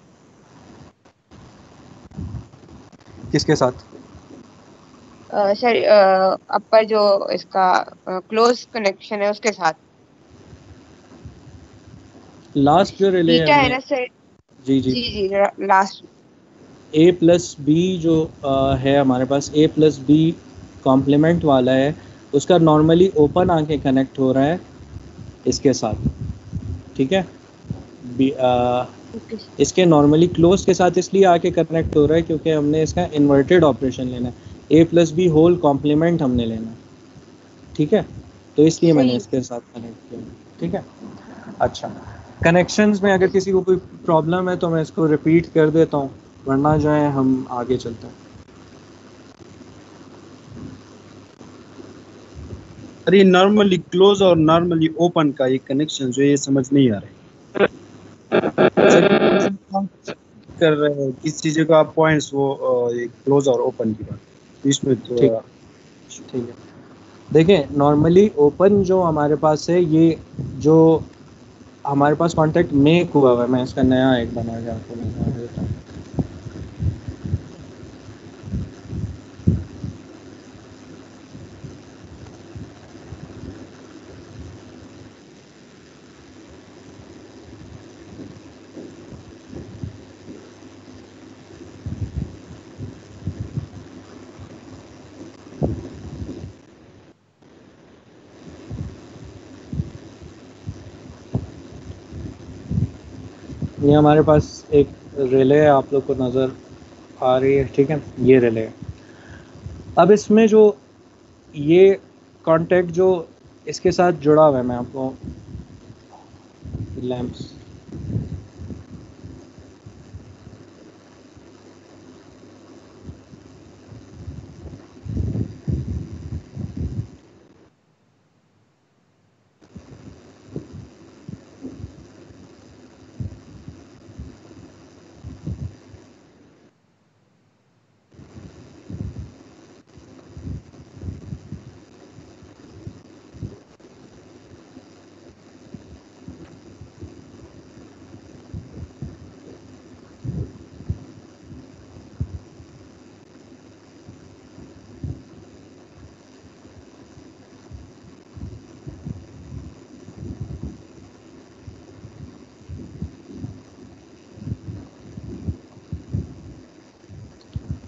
किसके साथ? सर अपर जो इसका क्लोज कनेक्शन है उसके साथ। लास्ट जो रिले है बीटा है हमने, ना सर? जी जी, जी जी, लास्ट। ए प्लस बी जो है हमारे पास, ए प्लस बी कॉम्प्लीमेंट वाला है, उसका नॉर्मली ओपन आके कनेक्ट हो रहा है इसके साथ, ठीक है। B, okay. इसके नॉर्मली क्लोज के साथ इसलिए आके कनेक्ट हो रहा है क्योंकि हमने इसका इन्वर्टेड ऑपरेशन लेना है, ए प्लस बी होल कॉम्प्लीमेंट हमने लेना है, ठीक है, तो इसलिए मैंने सही। इसके साथ कनेक्ट किया, ठीक है। अच्छा, कनेक्शंस में अगर किसी को कोई प्रॉब्लम है तो मैं इसको रिपीट कर देता हूँ, वरना जो है हम आगे चलते हैं। अरे नॉर्मली क्लोज और नॉर्मली ओपन का ये कनेक्शन जो है ये समझ नहीं आ रहा है सर। कर रहे हैं किसी जगह आप पॉइंट्स वो ये क्लोज और ओपन की बात इसमें तो ठीक ठीक है, देखिए नॉर्मली ओपन जो हमारे पास है, ये जो हमारे पास कॉन्टैक्ट मेक हुआ है, मैं इसका नया एक बना के आपको दिखा देता हूँ। ये हमारे पास एक रिले आप लोग को नज़र आ रही है, ठीक है, ये रिले है। अब इसमें जो ये कांटेक्ट जो इसके साथ जुड़ा हुआ है, मैं आपको लैंप्स,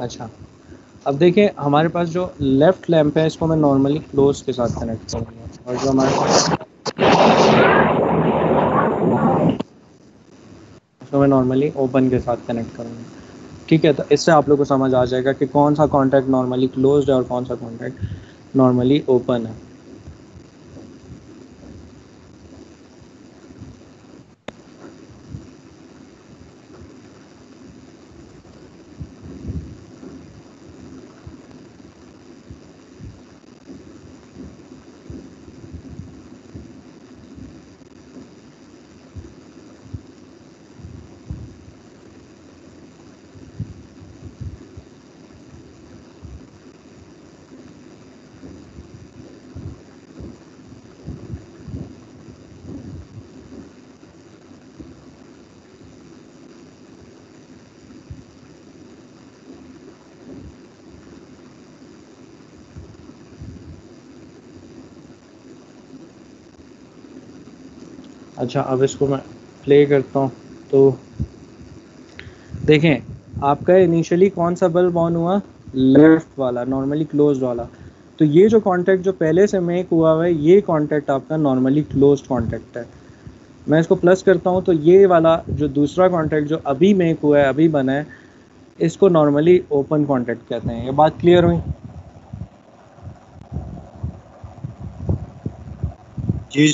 अच्छा, अब देखिए हमारे पास जो लेफ़्ट लैंप है, इसको मैं नॉर्मली क्लोज के साथ कनेक्ट करूँगा, और जो हमारे पास, इसको मैं नॉर्मली ओपन के साथ कनेक्ट करूँगा, ठीक है। तो इससे आप लोग को समझ आ जाएगा कि कौन सा कॉन्टैक्ट नॉर्मली क्लोज्ड है और कौन सा कॉन्टैक्ट नॉर्मली ओपन है। अच्छा, अब इसको मैं प्ले करता हूँ, तो देखें आपका इनिशियली कौन सा बल्ब ऑन हुआ, लेफ़्ट वाला, नॉर्मली क्लोज्ड वाला। तो ये जो कांटेक्ट जो पहले से मेक हुआ है, ये कांटेक्ट आपका नॉर्मली क्लोज्ड कांटेक्ट है। मैं इसको प्लस करता हूँ, तो ये वाला जो दूसरा कांटेक्ट जो अभी मेक हुआ है, अभी बना है, इसको नॉर्मली ओपन कांटेक्ट कहते हैं। ये बात क्लियर हुई? जी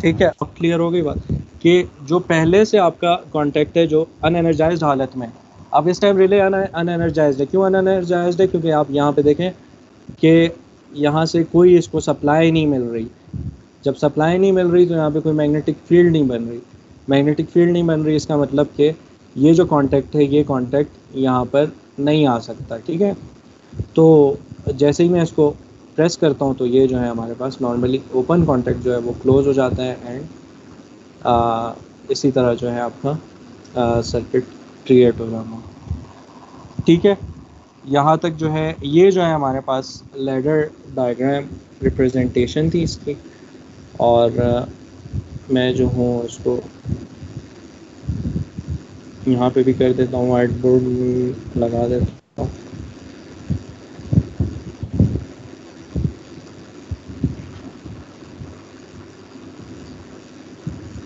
ठीक है, अब क्लियर हो गई बात कि जो पहले से आपका कॉन्टैक्ट है जो अनएनर्जाइज्ड हालत में, अब इस टाइम रिले अनएनर्जाइज्ड है। क्यों अनएनर्जाइज्ड है? क्योंकि आप यहाँ पे देखें कि यहाँ से कोई इसको सप्लाई नहीं मिल रही। जब सप्लाई नहीं मिल रही तो यहाँ पे कोई मैग्नेटिक फील्ड नहीं बन रही। मैग्नेटिक फील्ड नहीं बन रही, इसका मतलब कि ये जो कॉन्टैक्ट है, ये कॉन्टैक्ट यहाँ पर नहीं आ सकता। ठीक है, तो जैसे ही मैं इसको प्रेस करता हूँ तो ये जो है हमारे पास नॉर्मली ओपन कॉन्टैक्ट जो है वो क्लोज हो जाता है एंड इसी तरह जो है आपका सर्किट क्रिएट हो जाना। ठीक है, यहाँ तक जो है ये जो है हमारे पास लैडर डायग्राम रिप्रेजेंटेशन थी इसकी। और मैं जो हूँ उसको यहाँ पे भी कर देता हूँ, व्हाइट बोर्ड लगा देता हूँ।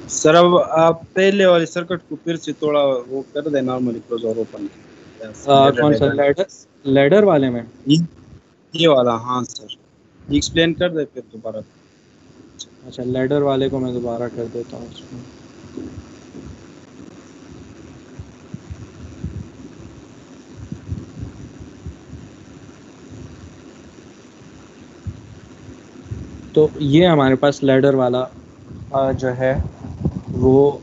सर, अब आप पहले वाले सर्किट को फिर से थोड़ा वो कर दे, नॉर्मली क्लोज और ओपन। कौन सा लैडर वाले में? ये वाला, हाँ सर, एक्सप्लेन कर दे फिर दोबारा। अच्छा, लैडर वाले को मैं दोबारा कर देता हूँ इसमें। तो ये हमारे पास लैडर वाला जो है वो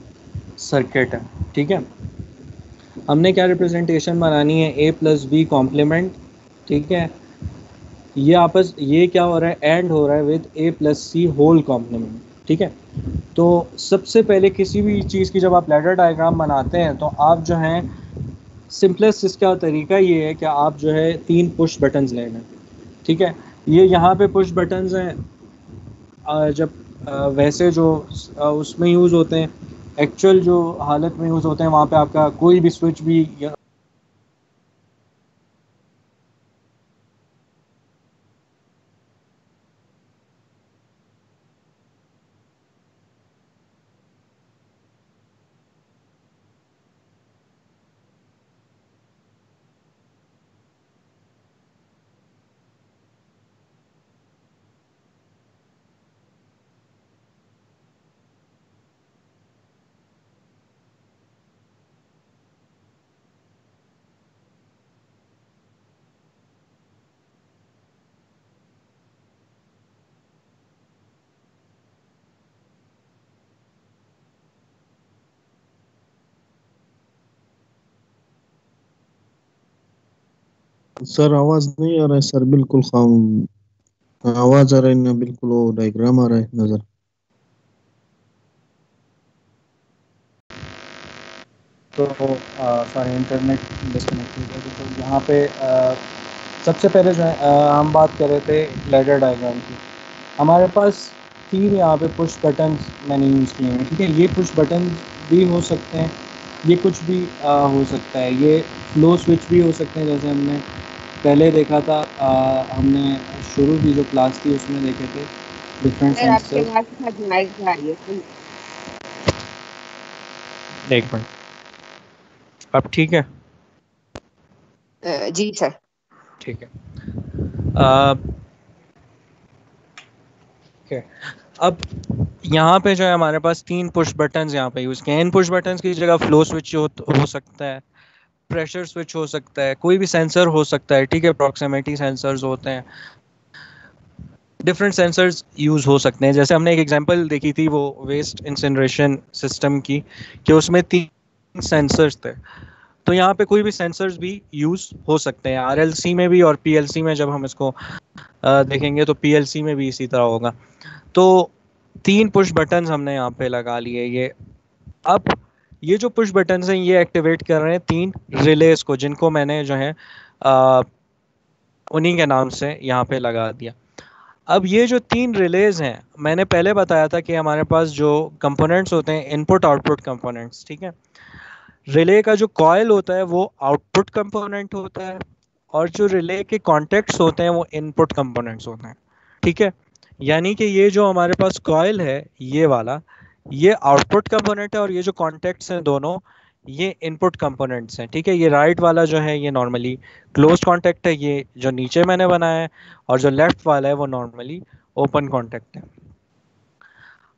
सर्किट है। ठीक है, हमने क्या रिप्रेजेंटेशन बनानी है? ए प्लस बी कॉम्प्लीमेंट। ठीक है, ये क्या हो रहा है? एंड हो रहा है with A plus C whole complement. ठीक है, तो सबसे पहले किसी भी चीज़ की जब आप लैडर डायग्राम बनाते हैं तो आप जो हैं सिंपलेस्ट इसका तरीका ये है कि आप जो है 3 पुश बटन्स लेना। ठीक है, ये यहाँ पे पुश बटन्स हैं। जब वैसे जो उसमें यूज़ होते हैं, एक्चुअल जो हालत में यूज़ होते हैं, वहाँ पे आपका कोई भी स्विच भी सर आवाज नहीं आ रहा है सर, बिल्कुल खाम आवाज आ रहा है ना, बिल्कुल वो डायग्राम आ रहा है नजर। तो सॉरी, इंटरनेट डिस्कनेक्ट हो गया। तो यहाँ पे सबसे पहले जो है हम बात कर रहे थे लैडर डायग्राम की। हमारे पास 3 यहाँ पे पुश बटन्स मैंने यूज़ किए हैं। ठीक है, ये पुश बटन भी हो सकते हैं, ये कुछ भी हो सकता है, ये फ्लो स्विच भी हो सकते हैं जैसे हमने पहले देखा था। हमने शुरू की जो क्लास थी उसमें देखे थे डिफरेंट सर आपके सेंसर्स। आवाज के साथ नॉइज आ रही है। एक मिनट, अब ठीक है? जी सर। ठीक है, अ, okay. अब यहाँ पे जो है हमारे पास 3 पुश बटन्स यहाँ पे यूज़ किए हैं। इन पुश बटन्स की जगह फ्लो स्विच हो सकता है, प्रेशर स्विच हो सकता है, कोई भी सेंसर हो सकता है। ठीक है, प्रॉक्सिमिटी सेंसर्स होते हैं, डिफरेंट सेंसर्स यूज़ हो सकते हैं। जैसे हमने एक एग्जांपल देखी थी वो वेस्ट इंसिनरेशन सिस्टम की, कि उसमें 3 सेंसर्स थे। तो यहाँ पे कोई भी सेंसर्स भी यूज़ हो सकते हैं, आरएलसी में भी और पीएलसी में। जब हम इसको देखेंगे तो पीएलसी में भी इसी तरह होगा। तो 3 पुश बटन्स हमने यहाँ पे लगा लिए। ये अब ये जो पुश बटन्स हैं ये एक्टिवेट कर रहे हैं 3 रिलेज को, जिनको मैंने जो है उन्हीं के नाम से यहाँ पे लगा दिया। अब ये जो 3 रिलेज हैं, मैंने पहले बताया था कि हमारे पास जो कंपोनेंट्स होते हैं इनपुट आउटपुट कंपोनेंट्स। ठीक है, रिले का जो कॉयल होता है वो आउटपुट कंपोनेंट होता है और जो रिले के कॉन्टेक्ट्स होते हैं वो इनपुट कंपोनेंट्स होते हैं। ठीक है, यानी कि ये जो हमारे पास कॉयल है ये वाला, ये आउटपुट कंपोनेंट है और ये जो कॉन्टेक्ट्स हैं दोनों, ये इनपुट कंपोनेंट्स हैं। ठीक है, ये राइट वाला जो है ये नॉर्मली क्लोज कॉन्टैक्ट है, ये जो नीचे मैंने बनाया है, और जो लेफ्ट वाला है वो नॉर्मली ओपन कॉन्टैक्ट है।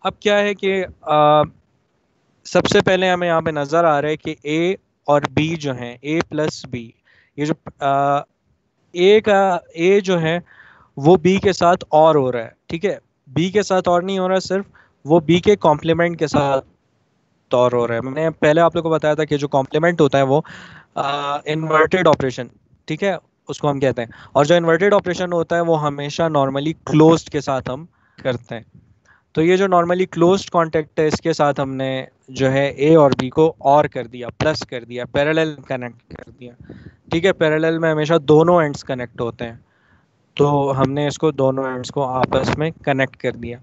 अब क्या है कि सबसे पहले हमें यहाँ पे नज़र आ रहा है कि ए और बी जो हैं, ए प्लस बी, ये जो ए का ए जो है वो बी के साथ और हो रहा है, ठीक है। बी के साथ और नहीं हो रहा, सिर्फ वो बी के कॉम्प्लीमेंट के साथ और हो रहा है। मैंने पहले आप लोग को बताया था कि जो कॉम्प्लीमेंट होता है वो इन्वर्टेड ऑपरेशन, ठीक है, उसको हम कहते हैं। और जो इन्वर्टेड ऑपरेशन होता है वो हमेशा नॉर्मली क्लोज्ड के साथ हम करते हैं। तो ये जो नॉर्मली क्लोज्ड कॉन्टेक्ट है, इसके साथ हमने जो है ए और बी को और कर दिया, प्लस कर दिया, पैरेलल कनेक्ट कर दिया, ठीक है। पैरेलल में हमेशा दोनों एंड्स कनेक्ट होते हैं, तो हमने इसको दोनों एंड्स को आपस में कनेक्ट कर दिया।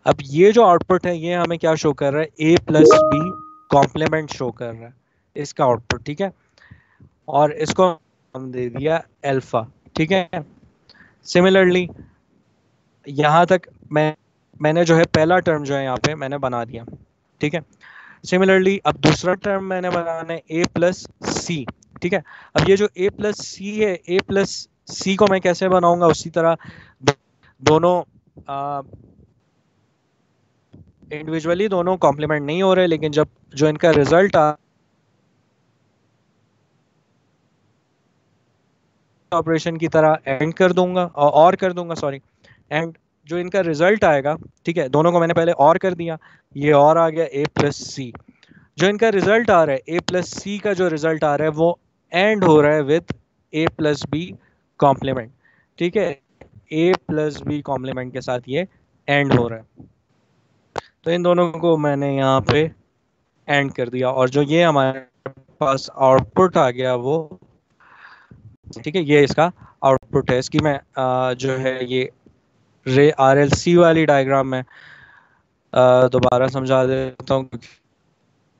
अब ये जो आउटपुट है ये हमें क्या शो कर रहा है, ए प्लस बी कॉम्प्लीमेंट शो कर रहा है, इसका आउटपुट, ठीक है। और इसको हम दे दिया अल्फा, ठीक है। सिमिलरली यहाँ तक मैंने जो है पहला टर्म जो है यहाँ पे मैंने बना दिया, ठीक है। सिमिलरली अब दूसरा टर्म मैंने बनाना है ए प्लस सी, ठीक है। अब ये जो ए प्लस सी है, ए प्लस सी को मैं कैसे बनाऊंगा, उसी तरह दोनों इंडिविजुअली दोनों कॉम्प्लीमेंट नहीं हो रहे, लेकिन जब जो इनका रिजल्ट ऑपरेशन की तरह एंड कर दूंगा और कर दूंगा, सॉरी, एंड जो इनका रिजल्ट आएगा, ठीक है, दोनों को मैंने पहले और कर दिया, ये और आ गया ए प्लस सी। जो इनका रिजल्ट आ रहा है, ए प्लस सी का जो रिजल्ट आ रहा है वो एंड हो रहा है with A plus B complement, ठीक है। ए प्लस बी कॉम्प्लीमेंट के साथ ये एंड हो रहा है। तो इन दोनों को मैंने यहाँ पे एंड कर दिया, और जो ये हमारे पास आउटपुट आ गया वो, ठीक है, ये इसका आउटपुट है। इसकी मैं जो है ये RLC वाली डायग्राम में दोबारा समझा देता हूँ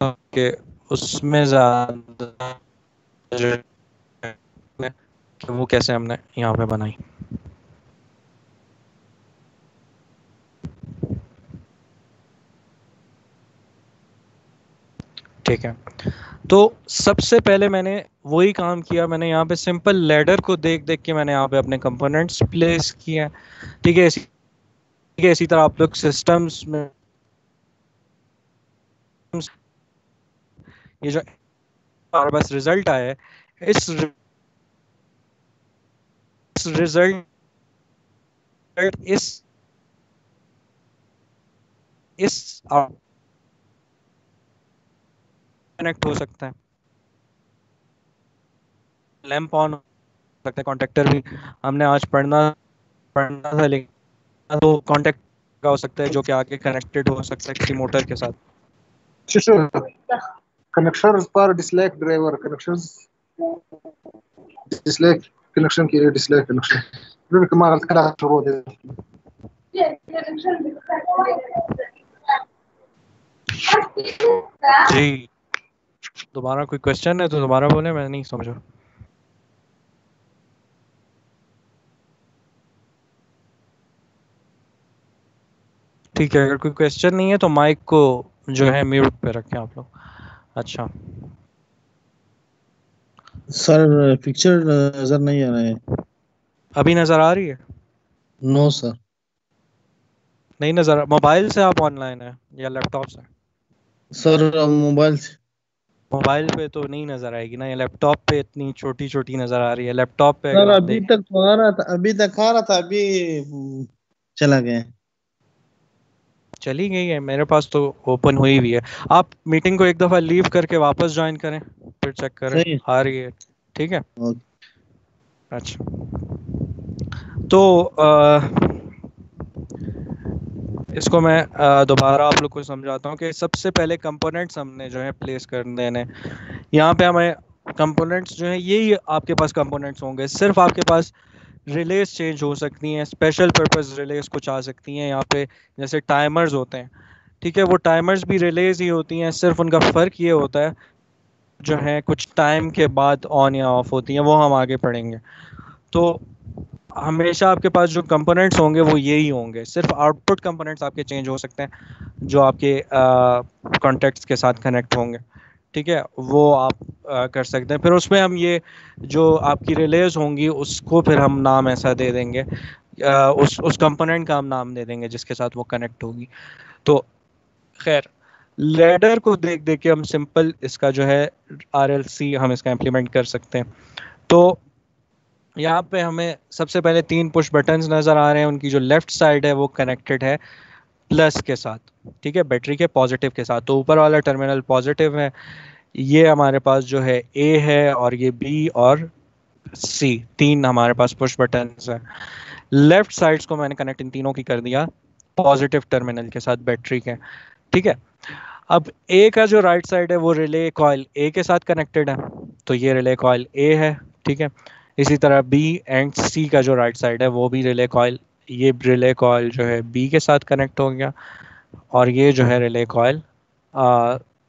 कि उसमें ज़्यादा जो है कि वो कैसे हमने यहाँ पे बनाई। ठीक है, तो सबसे पहले मैंने वही काम किया, मैंने यहाँ पे सिंपल लैडर को देख देख के मैंने यहाँ पे अपने कंपोनेंट्स प्लेस किए, ठीक है। इसी तरह आप लोग सिस्टम्स में ये जो हमारे पास रिजल्ट आया है, इस रिजल्ट इस कनेक्ट हो सकता है, लैंप ऑन हो सकता है, कॉन्टेक्टर भी हमने आज पढ़ना था, लेकिन तो कॉन्टेक्ट का हो सकता है जो कि आगे कनेक्टेड हो सकता है किसी मोटर के साथ। कनेक्शंस पर dislike driver connections, dislike connection के लिए डिस्लाइक कनेक्शन कमाल करा छोड़ दे। जी, दोबारा कोई क्वेश्चन है तो दोबारा बोले, मैं नहीं समझा। ठीक है, अगर कोई क्वेश्चन नहीं है तो माइक को जो है म्यूट पे रखें आप लोग। अच्छा सर पिक्चर नजर नहीं आ रहा है। अभी नजर आ रही है? No sir. नहीं नजर। मोबाइल से आप ऑनलाइन है या लैपटॉप से? सर मोबाइल से। मोबाइल पे तो नहीं नजर आएगी ना, या लैपटॉप पे इतनी छोटी छोटी नजर आ रही है। लैपटॉप पे सर अगर आप अभी तक तो आ रहा था, अभी तक आ रहा था, अभी चला गया। चली गई है, मेरे पास तो ओपन हुई हुई है। आप मीटिंग को एक दफा लीव करके वापस ज्वाइन करें, फिर चेक करें सही। आ रही है, ठीक है। ओके। अच्छा, तो इसको मैं दोबारा आप लोग को समझाता हूँ कि सबसे पहले कंपोनेंट्स हमने जो है प्लेस कर देने। यहाँ पे हमें कंपोनेंट्स जो है यही आपके पास कंपोनेंट्स होंगे, सिर्फ आपके पास रिलेज चेंज हो सकती हैं, स्पेशल पर्पस रिलेज कुछ आ सकती हैं यहाँ पे, जैसे टाइमर्स होते हैं, ठीक है। वो टाइमर्स भी रिलेज ही होती हैं, सिर्फ उनका फ़र्क ये होता है जो है कुछ टाइम के बाद ऑन या ऑफ होती हैं, वो हम आगे पढ़ेंगे। तो हमेशा आपके पास जो कंपोनेंट्स होंगे वो यही होंगे, सिर्फ आउटपुट कंपोनेंट्स आपके चेंज हो सकते हैं जो आपके कॉन्टेक्ट्स के साथ कनेक्ट होंगे, ठीक है, वो आप कर सकते हैं। फिर उसमें हम ये जो आपकी रिलेज होंगी उसको फिर हम नाम ऐसा दे देंगे, उस कंपोनेंट का हम नाम दे देंगे जिसके साथ वो कनेक्ट होगी। तो खैर, लैडर को देख देख के हम सिंपल इसका जो है RLC हम इसका इम्प्लीमेंट कर सकते हैं। तो यहाँ पे हमें सबसे पहले 3 पुश बटन्स नज़र आ रहे हैं, उनकी जो लेफ्ट साइड है वो कनेक्टेड है प्लस के साथ, ठीक है, बैटरी के पॉजिटिव के साथ। तो ऊपर वाला टर्मिनल पॉजिटिव है, ये हमारे पास जो है A है, और ये B और C, 3 हमारे पास पुश बटन्स हैं। लेफ्ट साइड्स को मैंने कनेक्ट इन तीनों की कर दिया पॉजिटिव टर्मिनल के साथ बैटरी के, ठीक है। अब A का जो राइट साइड है वो रिले कॉइल A के साथ कनेक्टेड है, तो ये रिले कॉइल A है, ठीक है। इसी तरह B एंड C का जो राइट साइड है वो भी रिले कॉइल, ये रिले कॉइल जो है B के साथ कनेक्ट हो गया, और ये जो है रिले कॉइल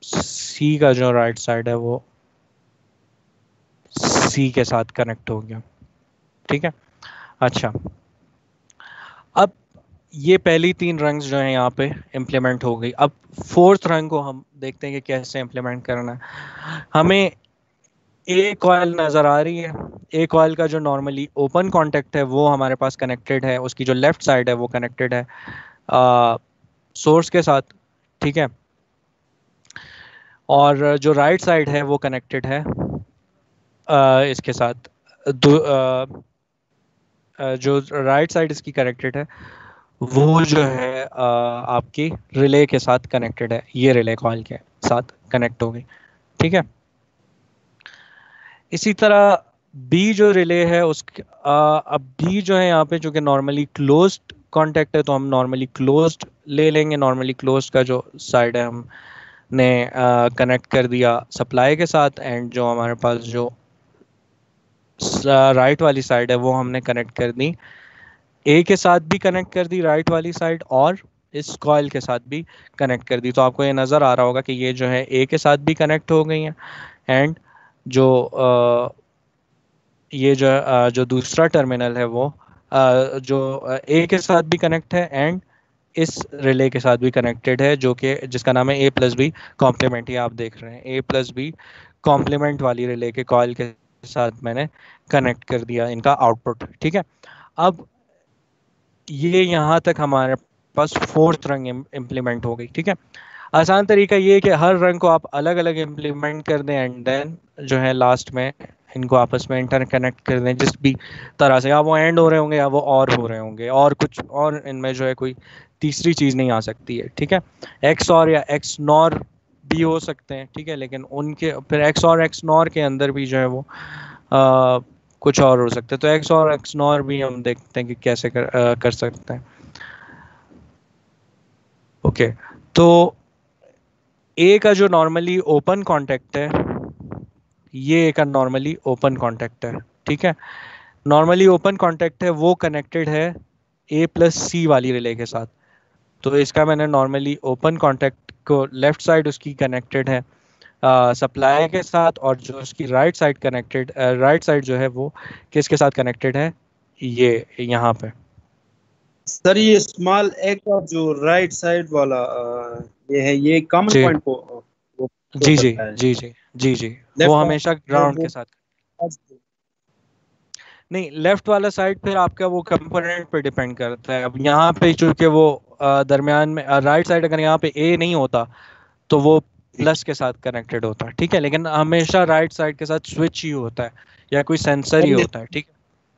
C का जो राइट साइड है वो C के साथ कनेक्ट हो गया, ठीक है। अच्छा, अब ये पहली 3 रंग्स जो है यहाँ पे इम्प्लीमेंट हो गई। अब 4th रंग को हम देखते हैं कि कैसे इम्प्लीमेंट करना है। हमें A कॉइल नज़र आ रही है, A कॉइल का जो नॉर्मली ओपन कॉन्टेक्ट है वो हमारे पास कनेक्टेड है, उसकी जो लेफ्ट साइड है वो कनेक्टेड है सोर्स के साथ, ठीक है। और जो राइट साइड है वो कनेक्टेड है इसके साथ, जो राइट साइड इसकी कनेक्टेड है वो जो है आपकी रिले के साथ कनेक्टेड है, ये रिले कॉइल के साथ कनेक्ट हो गई, ठीक है। इसी तरह बी जो रिले है अब बी जो है यहाँ पे चूंकि नॉर्मली क्लोज्ड कॉन्टेक्ट है, तो हम नॉर्मली क्लोज्ड ले लेंगे। नॉर्मली क्लोज्ड का जो साइड है हमने कनेक्ट कर दिया सप्लाई के साथ, एंड जो हमारे पास जो राइट वाली साइड है वो हमने कनेक्ट कर दी ए के साथ भी कनेक्ट कर दी राइट वाली साइड, और इस कॉइल के साथ भी कनेक्ट कर दी। तो आपको ये नज़र आ रहा होगा कि ये जो है ए के साथ भी कनेक्ट हो गई हैं, एंड जो ये जो दूसरा टर्मिनल है वो जो ए के साथ भी कनेक्ट है, एंड इस रिले के साथ भी कनेक्टेड है, जो कि जिसका नाम है A+B कॉम्प्लीमेंट। ये आप देख रहे हैं A+B कॉम्प्लीमेंट वाली रिले के कॉइल के साथ मैंने कनेक्ट कर दिया इनका आउटपुट, ठीक है। अब ये यहाँ तक हमारे पास 4th रंग इम्प्लीमेंट हो गई, ठीक है। आसान तरीका ये है कि हर रंग को आप अलग अलग इम्प्लीमेंट कर दें, एंड देन जो है लास्ट में इनको आपस में इंटर कनेक्ट कर दें जिस भी तरह से, या वो एंड हो रहे होंगे या वो और हो रहे होंगे, और कुछ और इनमें जो है कोई तीसरी चीज़ नहीं आ सकती है, ठीक है। XOR या XNOR भी हो सकते हैं, ठीक है, लेकिन उनके फिर XOR XNOR के अंदर भी जो है वो कुछ और हो सकता है। तो XOR XNOR भी हम देखते हैं कि कैसे कर सकते हैं। ओके, तो A का जो नॉर्मली ओपन कॉन्टेक्ट है, ये A का नॉर्मली ओपन कॉन्टेक्ट है, ठीक है। नॉर्मली ओपन कॉन्टेक्ट है वो कनेक्टेड है A+C वाली रिले के साथ। तो इसका मैंने नॉर्मली ओपन कॉन्टेक्ट को लेफ्ट साइड उसकी कनेक्टेड है सप्लाई के साथ, और जो उसकी right side connected right side जो है वो किसके साथ कनेक्टेड है, ये यहाँ पे। सर ये स्मॉल ए का जो राइट साइड वाला ये है, ये कॉमन जी पॉइंट को वो जी जी करता है। जी जी जी जी वो लेफ्ट हमेशा ग्राउंड के साथ नहीं, लेफ्ट वाला साइड फिर आपका वो कंपोनेंट पे डिपेंड करता है। अब यहाँ पे चूंकि वो दरमियान में राइट साइड अगर यहाँ पे ए नहीं होता तो वो प्लस के साथ कनेक्टेड होता है, ठीक है, लेकिन हमेशा राइट साइड के साथ स्विच ही होता है या कोई सेंसर ही होता है, ठीक है।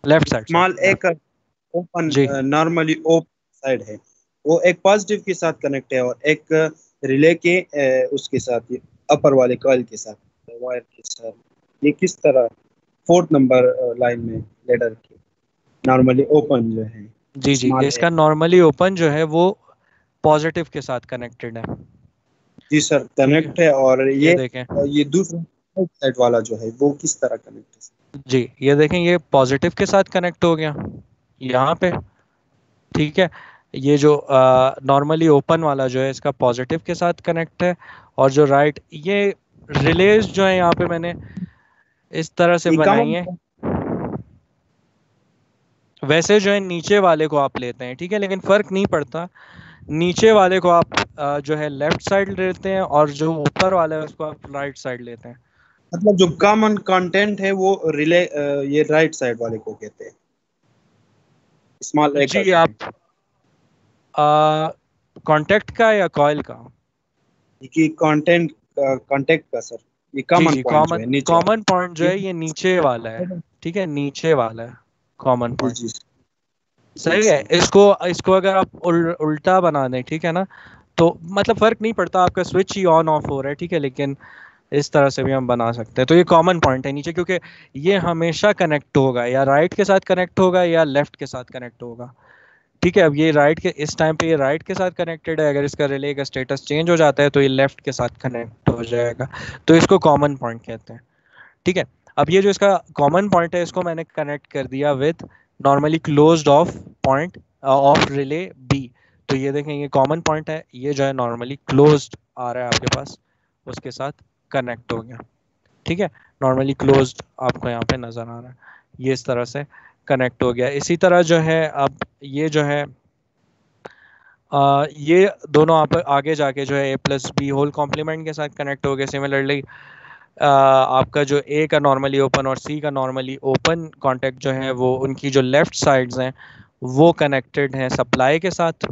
लेफ्ट साइड स्मॉल ए का ओपन जी नॉर्मली ओपन साइड है, वो एक पॉजिटिव के साथ कनेक्ट है, और एक रिले के उसके साथ अपर वाले कॉइल के साथ वायर के साथ। ये किस तरह 4th नंबर लाइन में लेडर के नॉर्मली ओपन जो है जी जी स्मॉल इसका ए। नॉर्मली ओपन जो है वो पॉजिटिव के साथ कनेक्टेड है, जी सर कनेक्ट है, और ये देखें ये दूसरा साइड वाला जो है वो किस तरह कनेक्ट है? जी, ये देखें ये पॉजिटिव के साथ कनेक्ट हो गया यहाँ पे, ठीक है। ये जो नॉर्मली ओपन वाला जो है इसका पॉजिटिव के साथ कनेक्ट है, और जो राइट ये रिलेज जो है यहाँ पे मैंने इस तरह से ये बनाई है। कॉमन वैसे जो है नीचे वाले को आप लेते हैं, ठीक है, लेकिन फर्क नहीं पड़ता। नीचे वाले को आप जो है लेफ्ट साइड लेते हैं, और जो ऊपर वाला है उसको आप राइट साइड लेते हैं। मतलब जो कॉमन कंटेंट है वो रिले ये राइट साइड वाले को कहते हैं स्मॉल ए का जी, जो है। आप कांटेक्ट का या कॉइल का? कि कंटेंट कांटेक्ट का सर, ये जी कॉमन जी, पॉइंट जो है नीचे कॉमन पॉइंट जो ये है ये नीचे वाला है, ठीक है, नीचे वाला है कॉमन जी पॉइंट। जी सही है। इसको इसको अगर आप उल्टा बना दें, ठीक है ना, तो मतलब फर्क नहीं पड़ता, आपका स्विच ही ऑन ऑफ हो रहा है, ठीक है, लेकिन इस तरह से भी हम बना सकते हैं। तो ये कॉमन पॉइंट है नीचे, क्योंकि ये हमेशा कनेक्ट होगा, या राइट के साथ कनेक्ट होगा या लेफ्ट के साथ कनेक्ट होगा, ठीक है। अब ये राइट के, इस टाइम पे ये राइट के साथ कनेक्टेड है, अगर इसका रिले का स्टेटस चेंज हो जाता है तो ये लेफ्ट के साथ कनेक्ट हो जाएगा। तो इसको कॉमन पॉइंट कहते हैं, ठीक है। अब ये जो इसका कॉमन पॉइंट है, इसको मैंने कनेक्ट कर दिया with normally closed of point of relay B. तो ये देखें, ये कॉमन पॉइंट है, ये जो है नॉर्मली क्लोज्ड आ रहा है आपके पास, उसके साथ कनेक्ट हो गया, ठीक है। नॉर्मली क्लोज्ड आपको यहाँ पे नज़र आ रहा है, ये इस तरह से कनेक्ट हो गया। इसी तरह जो है, अब ये जो है ये दोनों आप आगे जाके जो है ए प्लस बी होल कॉम्प्लीमेंट के साथ कनेक्ट हो गए। सिमिलरली आपका जो ए का नॉर्मली ओपन और सी का नॉर्मली ओपन कांटेक्ट जो है, वो उनकी जो लेफ्ट साइड्स हैं वो कनेक्टेड हैं सप्लाई के साथ,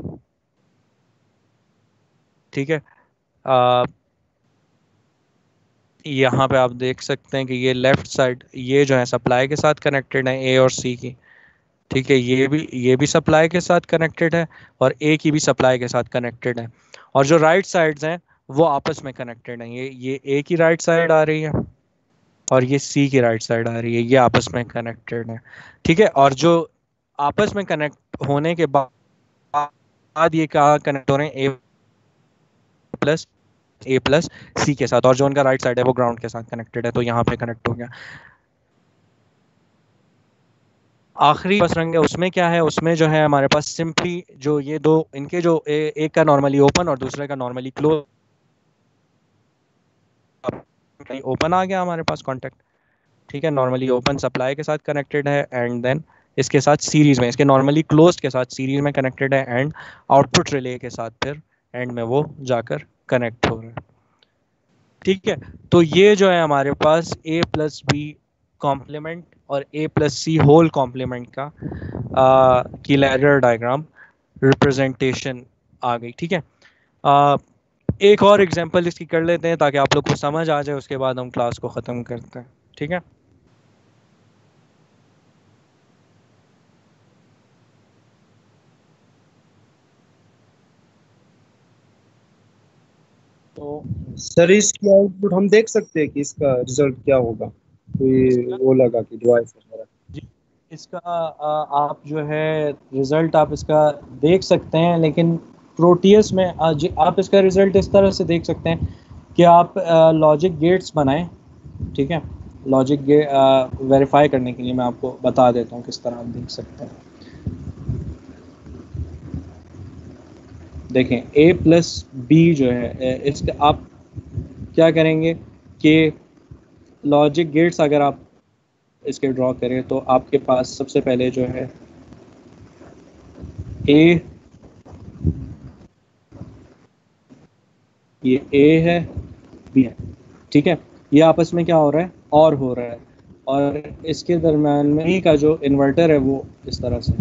ठीक है। अ, यहाँ पे आप देख सकते हैं कि ये लेफ्ट साइड ये जो है सप्लाई के साथ कनेक्टेड है ए और सी की, ठीक है। ये भी सप्लाई के साथ कनेक्टेड है और ए की भी सप्लाई के साथ कनेक्टेड है। और जो राइट साइड्स हैं वो आपस में कनेक्टेड हैं, ये ए की राइट साइड आ रही है और ये सी की राइट साइड आ रही है, ये आपस में कनेक्टेड है, ठीक है। और जो आपस में कनेक्ट होने के बाद ये कहाँ कनेक्ट हो रहे हैं, ए प्लस सी के साथ, और जो उनका राइट साइड है वो ग्राउंड के साथ कनेक्टेड है, तो यहाँ पे कनेक्ट हो गया। आखिरी बस रंग है, उसमें क्या है, उसमें जो है हमारे पास सिंपली जो ये दो इनके जो एक का नॉर्मली ओपन और दूसरे का नॉर्मली क्लोज, ओपन आ गया हमारे पास कांटेक्ट, ठीक है। नॉर्मली ओपन सप्लाई के साथ कनेक्टेड है एंड देन इसके साथ सीरीज में, इसके नॉर्मली क्लोज्ड के साथ सीरीज में कनेक्टेड है एंड आउटपुट रिले के साथ फिर एंड में वो जाकर कनेक्ट हो रहा है, ठीक है। तो ये जो है हमारे पास ए प्लस बी कॉम्प्लीमेंट और ए प्लस सी होल कॉम्प्लीमेंट का की लैडर डायग्राम रिप्रेजेंटेशन आ गई, ठीक है। एक और एग्जांपल इसकी कर लेते हैं ताकि आप लोग को समझ आ जाए, उसके बाद हम क्लास को ख़त्म करते हैं, ठीक है। तो सर इसकी आउटपुट हम देख सकते हैं कि इसका रिजल्ट क्या होगा, कोई वो लगा कि डिवाइस वगैरह। जी, इसका आप जो है रिज़ल्ट आप इसका देख सकते हैं, लेकिन प्रोटियस में आप इसका रिज़ल्ट इस तरह से देख सकते हैं कि आप लॉजिक गेट्स बनाएं, ठीक है। लॉजिक गेट वेरीफाई करने के लिए मैं आपको बता देता हूँ किस तरह आप देख सकते हैं। देखें, ए प्लस बी जो है, इसका आप क्या करेंगे कि लॉजिक गेट्स अगर आप इसके ड्रॉ करें तो आपके पास सबसे पहले जो है ए, ये ए है, बी है, ठीक है। ये आपस में क्या हो रहा है, और हो रहा है, और इसके दरम्यान में ही का जो इन्वर्टर है वो इस तरह से,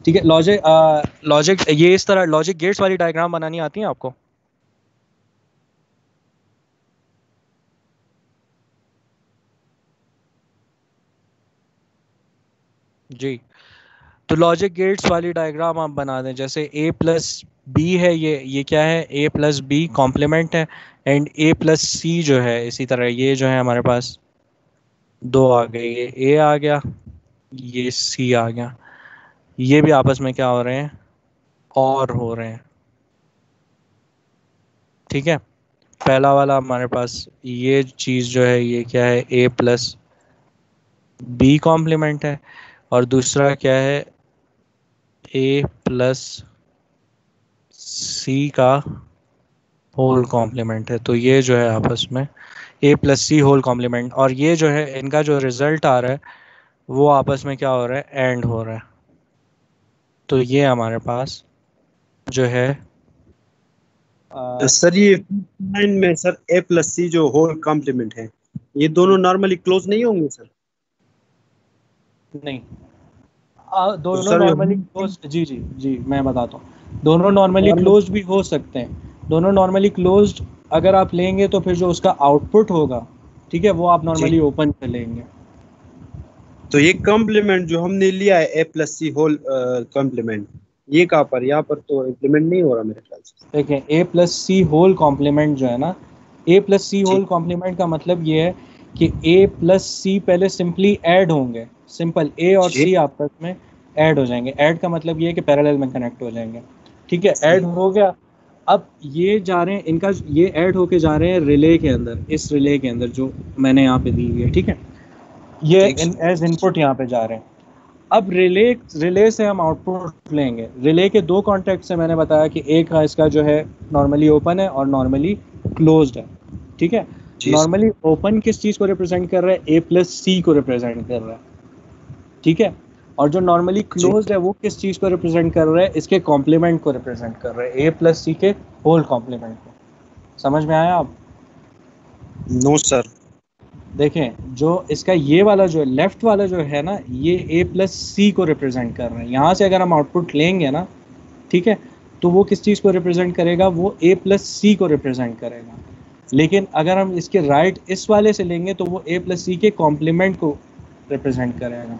ठीक है। लॉजिक ये इस तरह लॉजिक गेट्स वाली डायग्राम बनानी आती है आपको? जी, तो लॉजिक गेट्स वाली डायग्राम आप बना दें, जैसे ए प्लस बी है, ये क्या है, ए प्लस बी कॉम्प्लीमेंट है एंड ए प्लस सी जो है इसी तरह, ये जो है हमारे पास दो आ गए, ये ए आ गया, ये सी आ गया, ये भी आपस में क्या हो रहे हैं, और हो रहे हैं, ठीक है। पहला वाला हमारे पास ये चीज़ जो है ये क्या है, ए प्लस बी कॉम्प्लीमेंट है, और दूसरा क्या है, ए प्लस सी का होल कॉम्प्लीमेंट है। तो ये जो है आपस में ए प्लस सी होल कॉम्प्लीमेंट, और ये जो है इनका जो रिजल्ट आ रहा है वो आपस में क्या हो रहा है, एंड हो रहा है। तो ये हमारे पास जो है सर ये लाइन में सर ए प्लस सी जो होल कॉम्प्लीमेंट है, ये दोनों नॉर्मली क्लोज नहीं होंगे सर? नहीं, तो दोनों सर नॉर्मली क्लोज, जी जी जी मैं बताता हूँ, दोनों नॉर्मली क्लोज्ड भी हो सकते हैं, दोनों नॉर्मली क्लोज्ड अगर आप लेंगे तो फिर जो उसका आउटपुट होगा, ठीक है, वो आप नॉर्मली ओपन कर लेंगे। तो ये कॉम्प्लीमेंट जो हमने लिया है ए प्लस सी होल कॉम्प्लीमेंट, ये कहाँ पर, यहाँ पर तो इम्प्लीमेंट नहीं हो रहा मेरे ख्याल से। देखें, ए प्लस सी होल कॉम्प्लीमेंट जो है ना, ए प्लस सी जी। होल कॉम्प्लीमेंट का मतलब ये है कि ए प्लस सी पहले सिंपली ऐड होंगे, सिंपल ए और जी। सी आपस में ऐड हो जाएंगे। ऐड का मतलब ये है कि पैरेलल में कनेक्ट हो जाएंगे, ठीक है, जी। ऐड हो गया। अब ये जा रहे हैं, इनका ये ऐड होके जा रहे हैं रिले के अंदर, इस रिले के अंदर जो मैंने यहाँ पे दी हुई है, ठीक है, ये ठीक। एज इनपुट यहाँ पे जा रहे हैं। अब रिले से हम आउटपुट लेंगे। रिले के दो कॉन्टैक्ट से मैंने बताया कि एक का इसका जो है नॉर्मली ओपन है और नॉर्मली क्लोज्ड है, ठीक है। जी। नॉर्मली ओपन किस चीज़ को रिप्रेजेंट कर रहा है? ए प्लस सी को रिप्रेजेंट कर रहा है, ठीक है। और जो नॉर्मली क्लोज्ड है वो किस चीज़ को रिप्रेजेंट कर रहा है? इसके कॉम्प्लीमेंट को रिप्रेजेंट कर रहा है, ए प्लस सी के होल कॉम्प्लीमेंट को। समझ में आया आप? No sir. देखें, जो इसका ये वाला जो लेफ्ट वाला जो है ना, ये ए प्लस सी को रिप्रेजेंट कर रहे हैं। यहाँ से अगर हम आउटपुट लेंगे ना, ठीक है, तो वो किस चीज़ को रिप्रेजेंट करेगा? वो ए प्लस सी को रिप्रेजेंट करेगा। लेकिन अगर हम इसके राइट इस वाले से लेंगे तो वो ए प्लस सी के कॉम्प्लीमेंट को रिप्रेजेंट करेगा।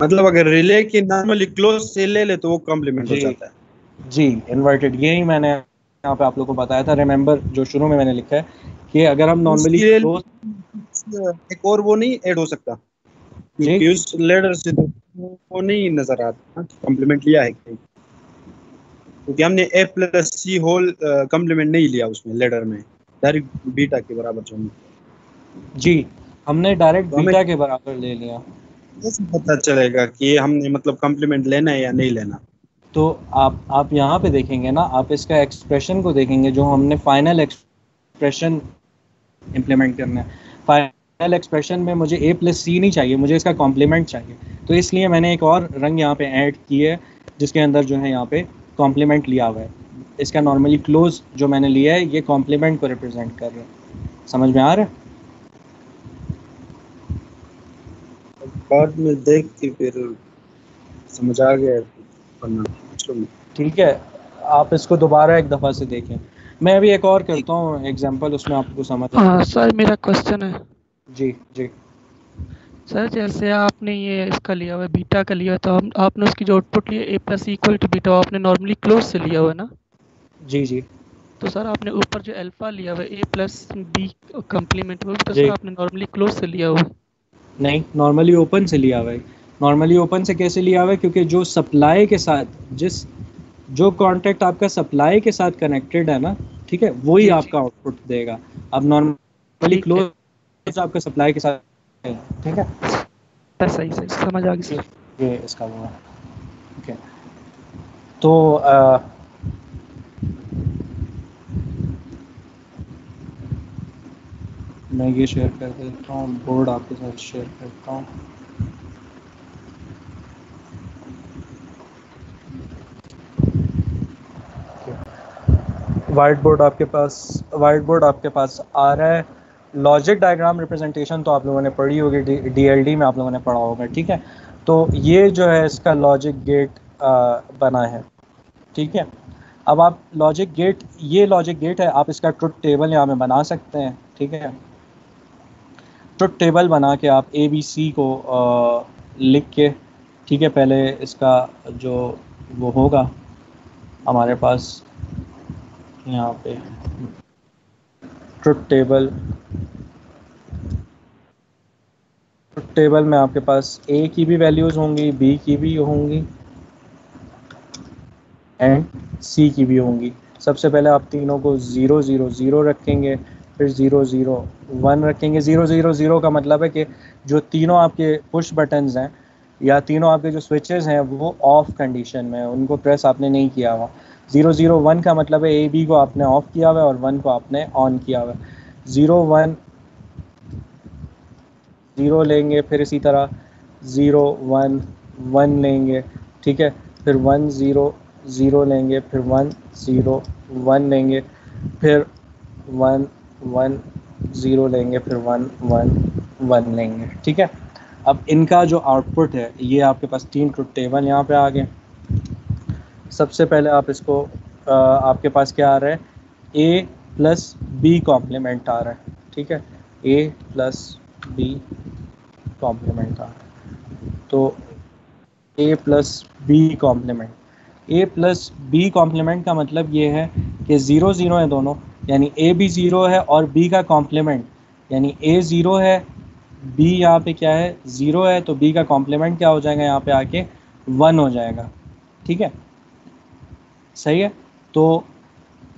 मतलब अगर रिले की नॉर्मली क्लोज से ले ले तो वो कॉम्प्लीमेंट हो जाता है। जी, इन्वर्टेड, यही मैंने यहाँ पे आप लोगों को बताया था। रिमेंबर, जो शुरू में मैंने लिखा है कि अगर हम नॉर्मली एक और वो नहीं ऐड हो सकता, क्योंकि उस लेडर से तो वो नहीं नजर आता कॉम्प्लीमेंट लिया है, क्योंकि हमने ए प्लस सी होल कॉम्प्लीमेंट नहीं लिया उसमें लेडर में, डायरेक्ट बीटा के बराबर जो जी, हमने डायरेक्ट बीटा के बराबर ले लिया। कैसे पता चलेगा कि हमने मतलब कॉम्प्लीमेंट लेना है या नहीं लेना? तो आप यहाँ पे देखेंगे ना, आप इसका एक्सप्रेशन को देखेंगे, जो हमने फाइनल एक्सप्रेशन इम्प्लीमेंट करना है। फाइनल एक्सप्रेशन में मुझे ए प्लस सी नहीं चाहिए, मुझे इसका कॉम्प्लीमेंट चाहिए। तो इसलिए मैंने एक और रंग यहाँ पे ऐड किया है, जिसके अंदर जो है यहाँ पे कॉम्प्लीमेंट लिया हुआ है। इसका नॉर्मली क्लोज जो मैंने लिया है, ये कॉम्प्लीमेंट को रिप्रेजेंट कर रहा है। समझ में आ रहा है? बाद में देख के फिर समझ आ गया, ठीक है, आप इसको दोबारा एक दफ़ा से देखें। मैं अभी एक और करता हूँ एग्जांपल, उसमें आपको समझ। हाँ सर, मेरा क्वेश्चन है। जी जी सर, जैसे आपने ये इसका लिया हुआ है, बीटा का लिया, तो आपने उसकी जो आउटपुट लिया ए प्लस इक्वल टू बीटा, आपने नॉर्मली क्लोज से लिया हुआ है ना? जी जी। तो सर आपने ऊपर जो अल्फा लिया हुआ है ए प्लस बी कम्प्लीमेंट, वो भी तो सर आपने नॉर्मली क्लोज से लिया हुआ है। नहीं, नॉर्मली ओपन से लिया हुआ है। नॉर्मली ओपन से कैसे लिया हुआ है? क्योंकि जो सप्लाई के साथ, जो कॉन्टैक्ट आपका सप्लाई के साथ कनेक्टेड है ना, ठीक है, वही आपका आउटपुट देगा। अब नॉर्मली क्लोज आपका सप्लाई के साथ, ठीक है, सही समझ आ गई सर। ये इसका वो है, ओके। तो मैं ये शेयर कर देता हूँ, बोर्ड आपके साथ शेयर करता हूँ। वाइट बोर्ड आपके पास आ रहा है। लॉजिक डायग्राम रिप्रेजेंटेशन तो आप लोगों ने पढ़ी होगी, डीएलडी में आप लोगों ने पढ़ा होगा, ठीक है। तो ये जो है इसका लॉजिक गेट बना है, ठीक है। अब आप ये लॉजिक गेट है, आप इसका ट्रुथ टेबल यहाँ में बना सकते हैं, ठीक है। ट्रुथ टेबल बना के आप ABC को लिख के, ठीक है, पहले इसका जो वो होगा हमारे पास यहाँ पे ट्रुथ टेबल में आपके पास A की भी वैल्यूज़ होंगी, B की भी होंगी एंड C की भी होंगी। सबसे पहले आप तीनों को 0 0 0 रखेंगे, फिर 0 0 1 रखेंगे। 0 0 0 का मतलब है कि जो तीनों आपके पुश बटन्स हैं या तीनों आपके जो स्विचेस हैं वो ऑफ कंडीशन में है, उनको प्रेस आपने नहीं किया हुआ। 0 0 1 का मतलब है AB को आपने ऑफ किया हुआ है और 1 को आपने ऑन किया हुआ है। 0 1 0 लेंगे, फिर इसी तरह 0 1 1 लेंगे, ठीक है, फिर 1 0 0 लेंगे, फिर 1 0 1 लेंगे, फिर 1 1 0 लेंगे, फिर 1 1 1 लेंगे, ठीक है। अब इनका जो आउटपुट है, ये आपके पास 3 ट्रुथ टेबल यहाँ पे आ गए। सबसे पहले आप इसको आपके पास क्या आ रहा है, ए प्लस बी कॉम्प्लीमेंट आ रहा है, ठीक है, ए प्लस बी कॉम्प्लीमेंट आ रहा है। तो ए प्लस बी कॉम्प्लीमेंट, ए प्लस बी कॉम्प्लीमेंट का मतलब ये है कि 0 0 है दोनों, यानी ए भी 0 है और बी का कॉम्प्लीमेंट यानी ए 0 है, बी यहाँ पे क्या है 0 है, तो बी का कॉम्प्लीमेंट क्या हो जाएगा यहाँ पे आके 1 हो जाएगा, ठीक है, सही है। तो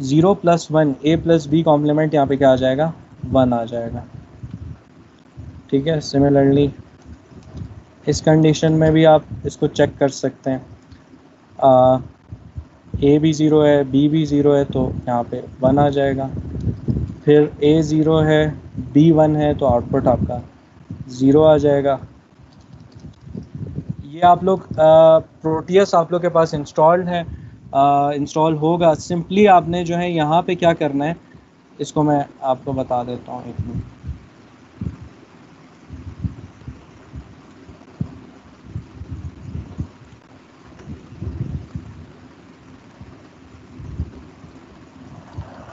0 + 1 ए प्लस बी कॉम्प्लीमेंट यहाँ पे क्या आ जाएगा 1 आ जाएगा, ठीक है। सिमिलरली इस कंडीशन में भी आप इसको चेक कर सकते हैं, ए भी 0 है, बी भी 0 है, तो यहाँ पे 1 आ जाएगा। फिर ए 0 है, बी 1 है, तो आउटपुट आपका 0 आ जाएगा। ये आप लोग प्रोटियस आप लोग के पास इंस्टॉल्ड है, इंस्टॉल होगा। सिंपली आपने जो है यहाँ पे क्या करना है, इसको मैं आपको बता देता हूँ एक मिनट।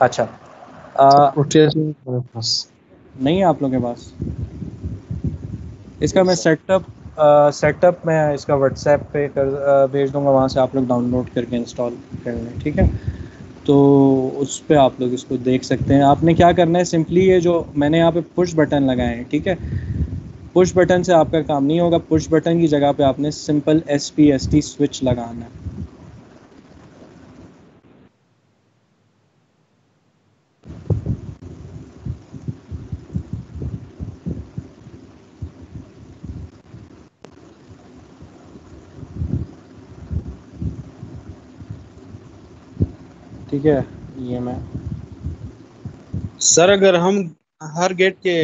अच्छा, प्रोटेस मेरे पास नहीं है आप लोगों के पास इसका। मैं सेटअप मैं इसका व्हाट्सएप पे भेज दूंगा, वहाँ से आप लोग डाउनलोड करके इंस्टॉल कर लें, ठीक है। तो उस पे आप लोग इसको देख सकते हैं। आपने क्या करना है, सिंपली ये जो मैंने यहाँ पे पुश बटन लगाए हैं, ठीक है, पुश बटन से आपका काम नहीं होगा। पुश बटन की जगह पे आपने सिंपल SPST स्विच लगाना है। ठीक है, ये मैं सर अगर हम हर गेट के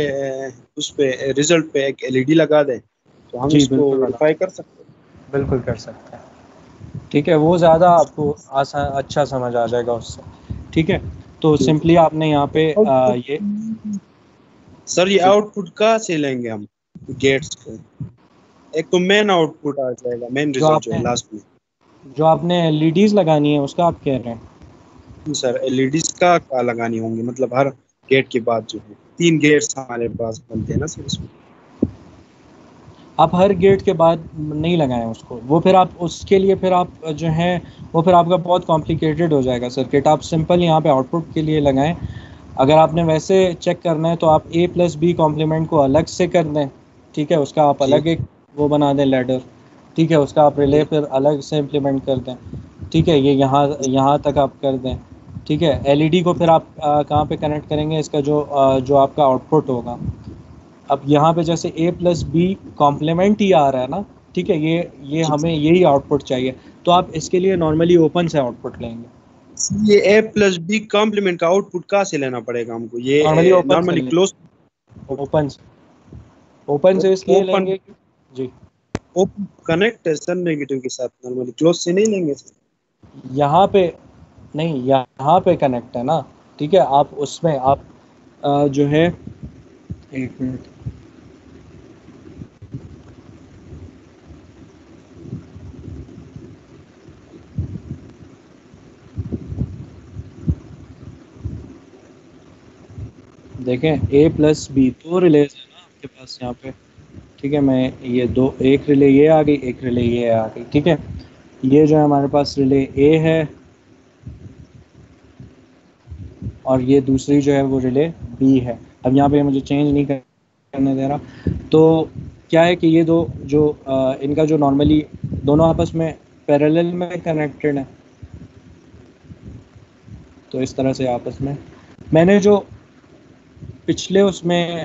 उस पे रिजल्ट पे एक एलईडी लगा दें तो हम जी इसको बिल्कुल वेरीफाई कर सकते हैं। बिल्कुल कर सकते हैं, ठीक है, वो ज़्यादा आपको आसान अच्छा समझ आ जाएगा उससे, ठीक है। तो सिंपली आपने यहाँ पे ये सर ये जी आउटपुट कहाँ से लेंगे हम गेट्स को? एक तो मेन आउटपुट आ जाएगा, मेन जो रिजल्ट जो है आपने लास्ट में। जो आपने LEDs लगानी है उसका आप कह रहे हैं। सर एलईडीज का लगानी होंगी, मतलब हर गेट के बाद जो है 3 गेट्स हमारे पास बनते हैं ना सर इसमें। आप हर गेट के बाद नहीं लगाएं उसको, वो फिर आप उसके लिए फिर आप जो है वो फिर आपका बहुत कॉम्प्लिकेटेड हो जाएगा सर्किट। आप सिंपल यहाँ पे आउटपुट के लिए लगाएं। अगर आपने वैसे चेक करना है तो आप A + B कॉम्प्लीमेंट को अलग से कर दें, ठीक है, उसका आप जी अलग एक वो बना दें लैडर, ठीक है, उसका आप रिले फिर अलग से इम्प्लीमेंट कर दें, ठीक है, ये यहाँ तक आप कर दें, ठीक है। LED को फिर आप कहाँ पे कनेक्ट करेंगे, इसका जो आपका आउटपुट होगा। अब यहाँ पे जैसे A + B कॉम्प्लीमेंट ही आ रहा है ना, ठीक है, ये जी। हमें यही आउटपुट चाहिए, तो आप इसके लिए नॉर्मली ओपन से आउटपुट लेंगे। ये ए प्लस बी कॉम्प्लीमेंट का आउटपुट कहाँ से लेना पड़ेगा हमको? नॉर्मली ये ओपन से नॉर्मली लें, क्लोज ओपन से ओपन से इसलिए ओपन लेंगे जी, ओपन कनेक्ट है सर नेगेटिव के साथ, नॉर्मली क्लोज से नहीं लेंगे सर। यहाँ पे नहीं, यहाँ पे कनेक्ट है ना, ठीक है। आप उसमें आप जो है एक मिनट, देखें A + B 2 रिलेज है ना आपके पास यहाँ पे, ठीक है। मैं ये दो, एक रिले ये आ गई, एक रिले ये आ गई, ठीक है। ये जो है हमारे पास रिले A है और ये दूसरी जो है वो रिले B है। अब यहाँ पे मुझे चेंज नहीं करने दे रहा, तो क्या है कि ये दो जो इनका जो नॉर्मली दोनों आपस में पैरेलल में कनेक्टेड है, तो इस तरह से आपस में मैंने जो पिछले उसमें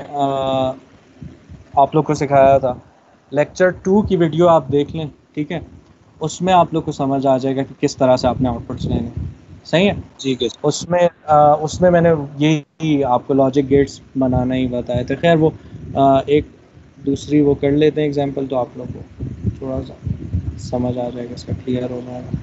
आप लोग को सिखाया था, लेक्चर 2 की वीडियो आप देख लें, ठीक है, उसमें आप लोग को समझ आ जाएगा कि किस तरह से आपने आउटपुट्स लेने, सही है। ठीक है उसमें मैंने यही आपको लॉजिक गेट्स बनाना ही बताया था। खैर वो एक दूसरी वो कर लेते हैं एग्जांपल, तो आप लोग को थोड़ा सा समझ आ जाएगा, इसका क्लियर हो जाएगा।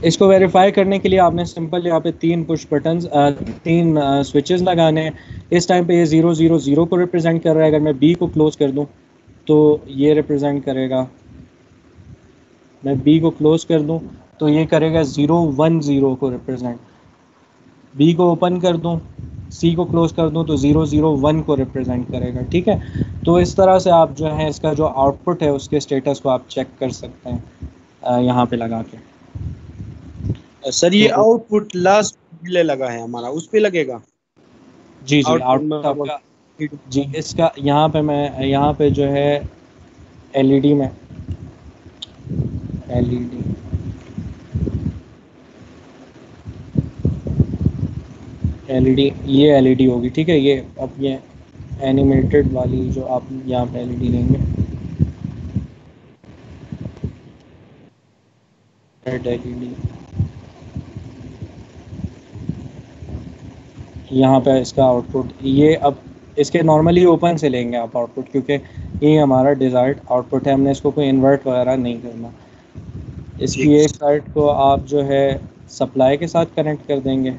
इसको वेरीफाई करने के लिए आपने सिंपल यहाँ पे 3 पुश बटन्स 3 स्विचेस लगाने हैं। इस टाइम पे ये 000 को रिप्रेजेंट कर रहा है। अगर मैं बी को क्लोज कर दूं तो ये रिप्रेजेंट करेगा, मैं बी को क्लोज कर दूं तो ये करेगा 010 को रिप्रेजेंट। बी को ओपन कर दूं, सी को क्लोज कर दूं तो 001 को रिप्रेजेंट करेगा। ठीक है, तो इस तरह से आप जो है इसका जो आउटपुट है उसके स्टेटस को आप चेक कर सकते हैं यहाँ पे लगा के। सर ये तो आउटपुट लास्ट डिले लगा है हमारा, उस पे लगेगा? जी जी, आउटपुट आउटपुट आपका जी इसका यहाँ पे मैं यहाँ पे जो है एलईडी में एलईडी ये एलईडी होगी। ठीक है, ये अब ये एनिमेटेड वाली जो आप यहाँ पे एलईडी लेंगे, रेड एलईडी, यहाँ पे इसका आउटपुट ये अब इसके नॉर्मली ओपन से लेंगे आप आउटपुट, क्योंकि ये हमारा डिज़ायर्ड आउटपुट है। हमने इसको कोई इन्वर्ट वगैरह नहीं करना। इसकी एक साइड को आप जो है सप्लाई के साथ कनेक्ट कर देंगे,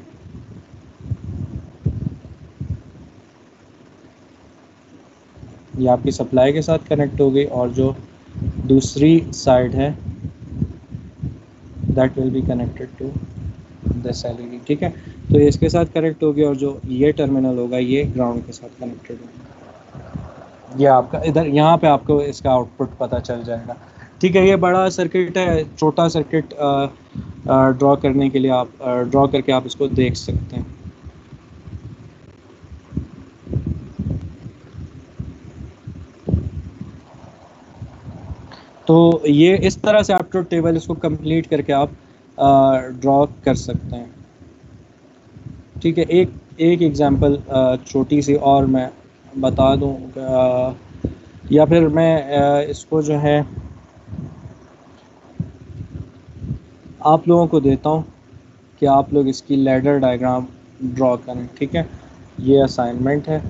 ये आपकी सप्लाई के साथ कनेक्ट हो गई, और जो दूसरी साइड है that will be connected to this LED. ठीक है, तो ये इसके साथ कनेक्ट होगी और जो ये टर्मिनल होगा ये ग्राउंड के साथ कनेक्टेड होगा। ये आपका इधर यहाँ पे आपको इसका आउटपुट पता चल जाएगा। ठीक है, ये बड़ा सर्किट है, छोटा सर्किट ड्रॉ करने के लिए आप ड्रॉ करके आप इसको देख सकते हैं। तो ये इस तरह से आप ट्रुथ टेबल इसको कंप्लीट करके आप ड्रॉ कर सकते हैं। ठीक है, एक एग्जांपल छोटी सी और मैं बता दूं, या फिर मैं इसको जो है आप लोगों को देता हूं कि आप लोग इसकी लैडर डायग्राम ड्रॉ करें। ठीक है, ये असाइनमेंट है।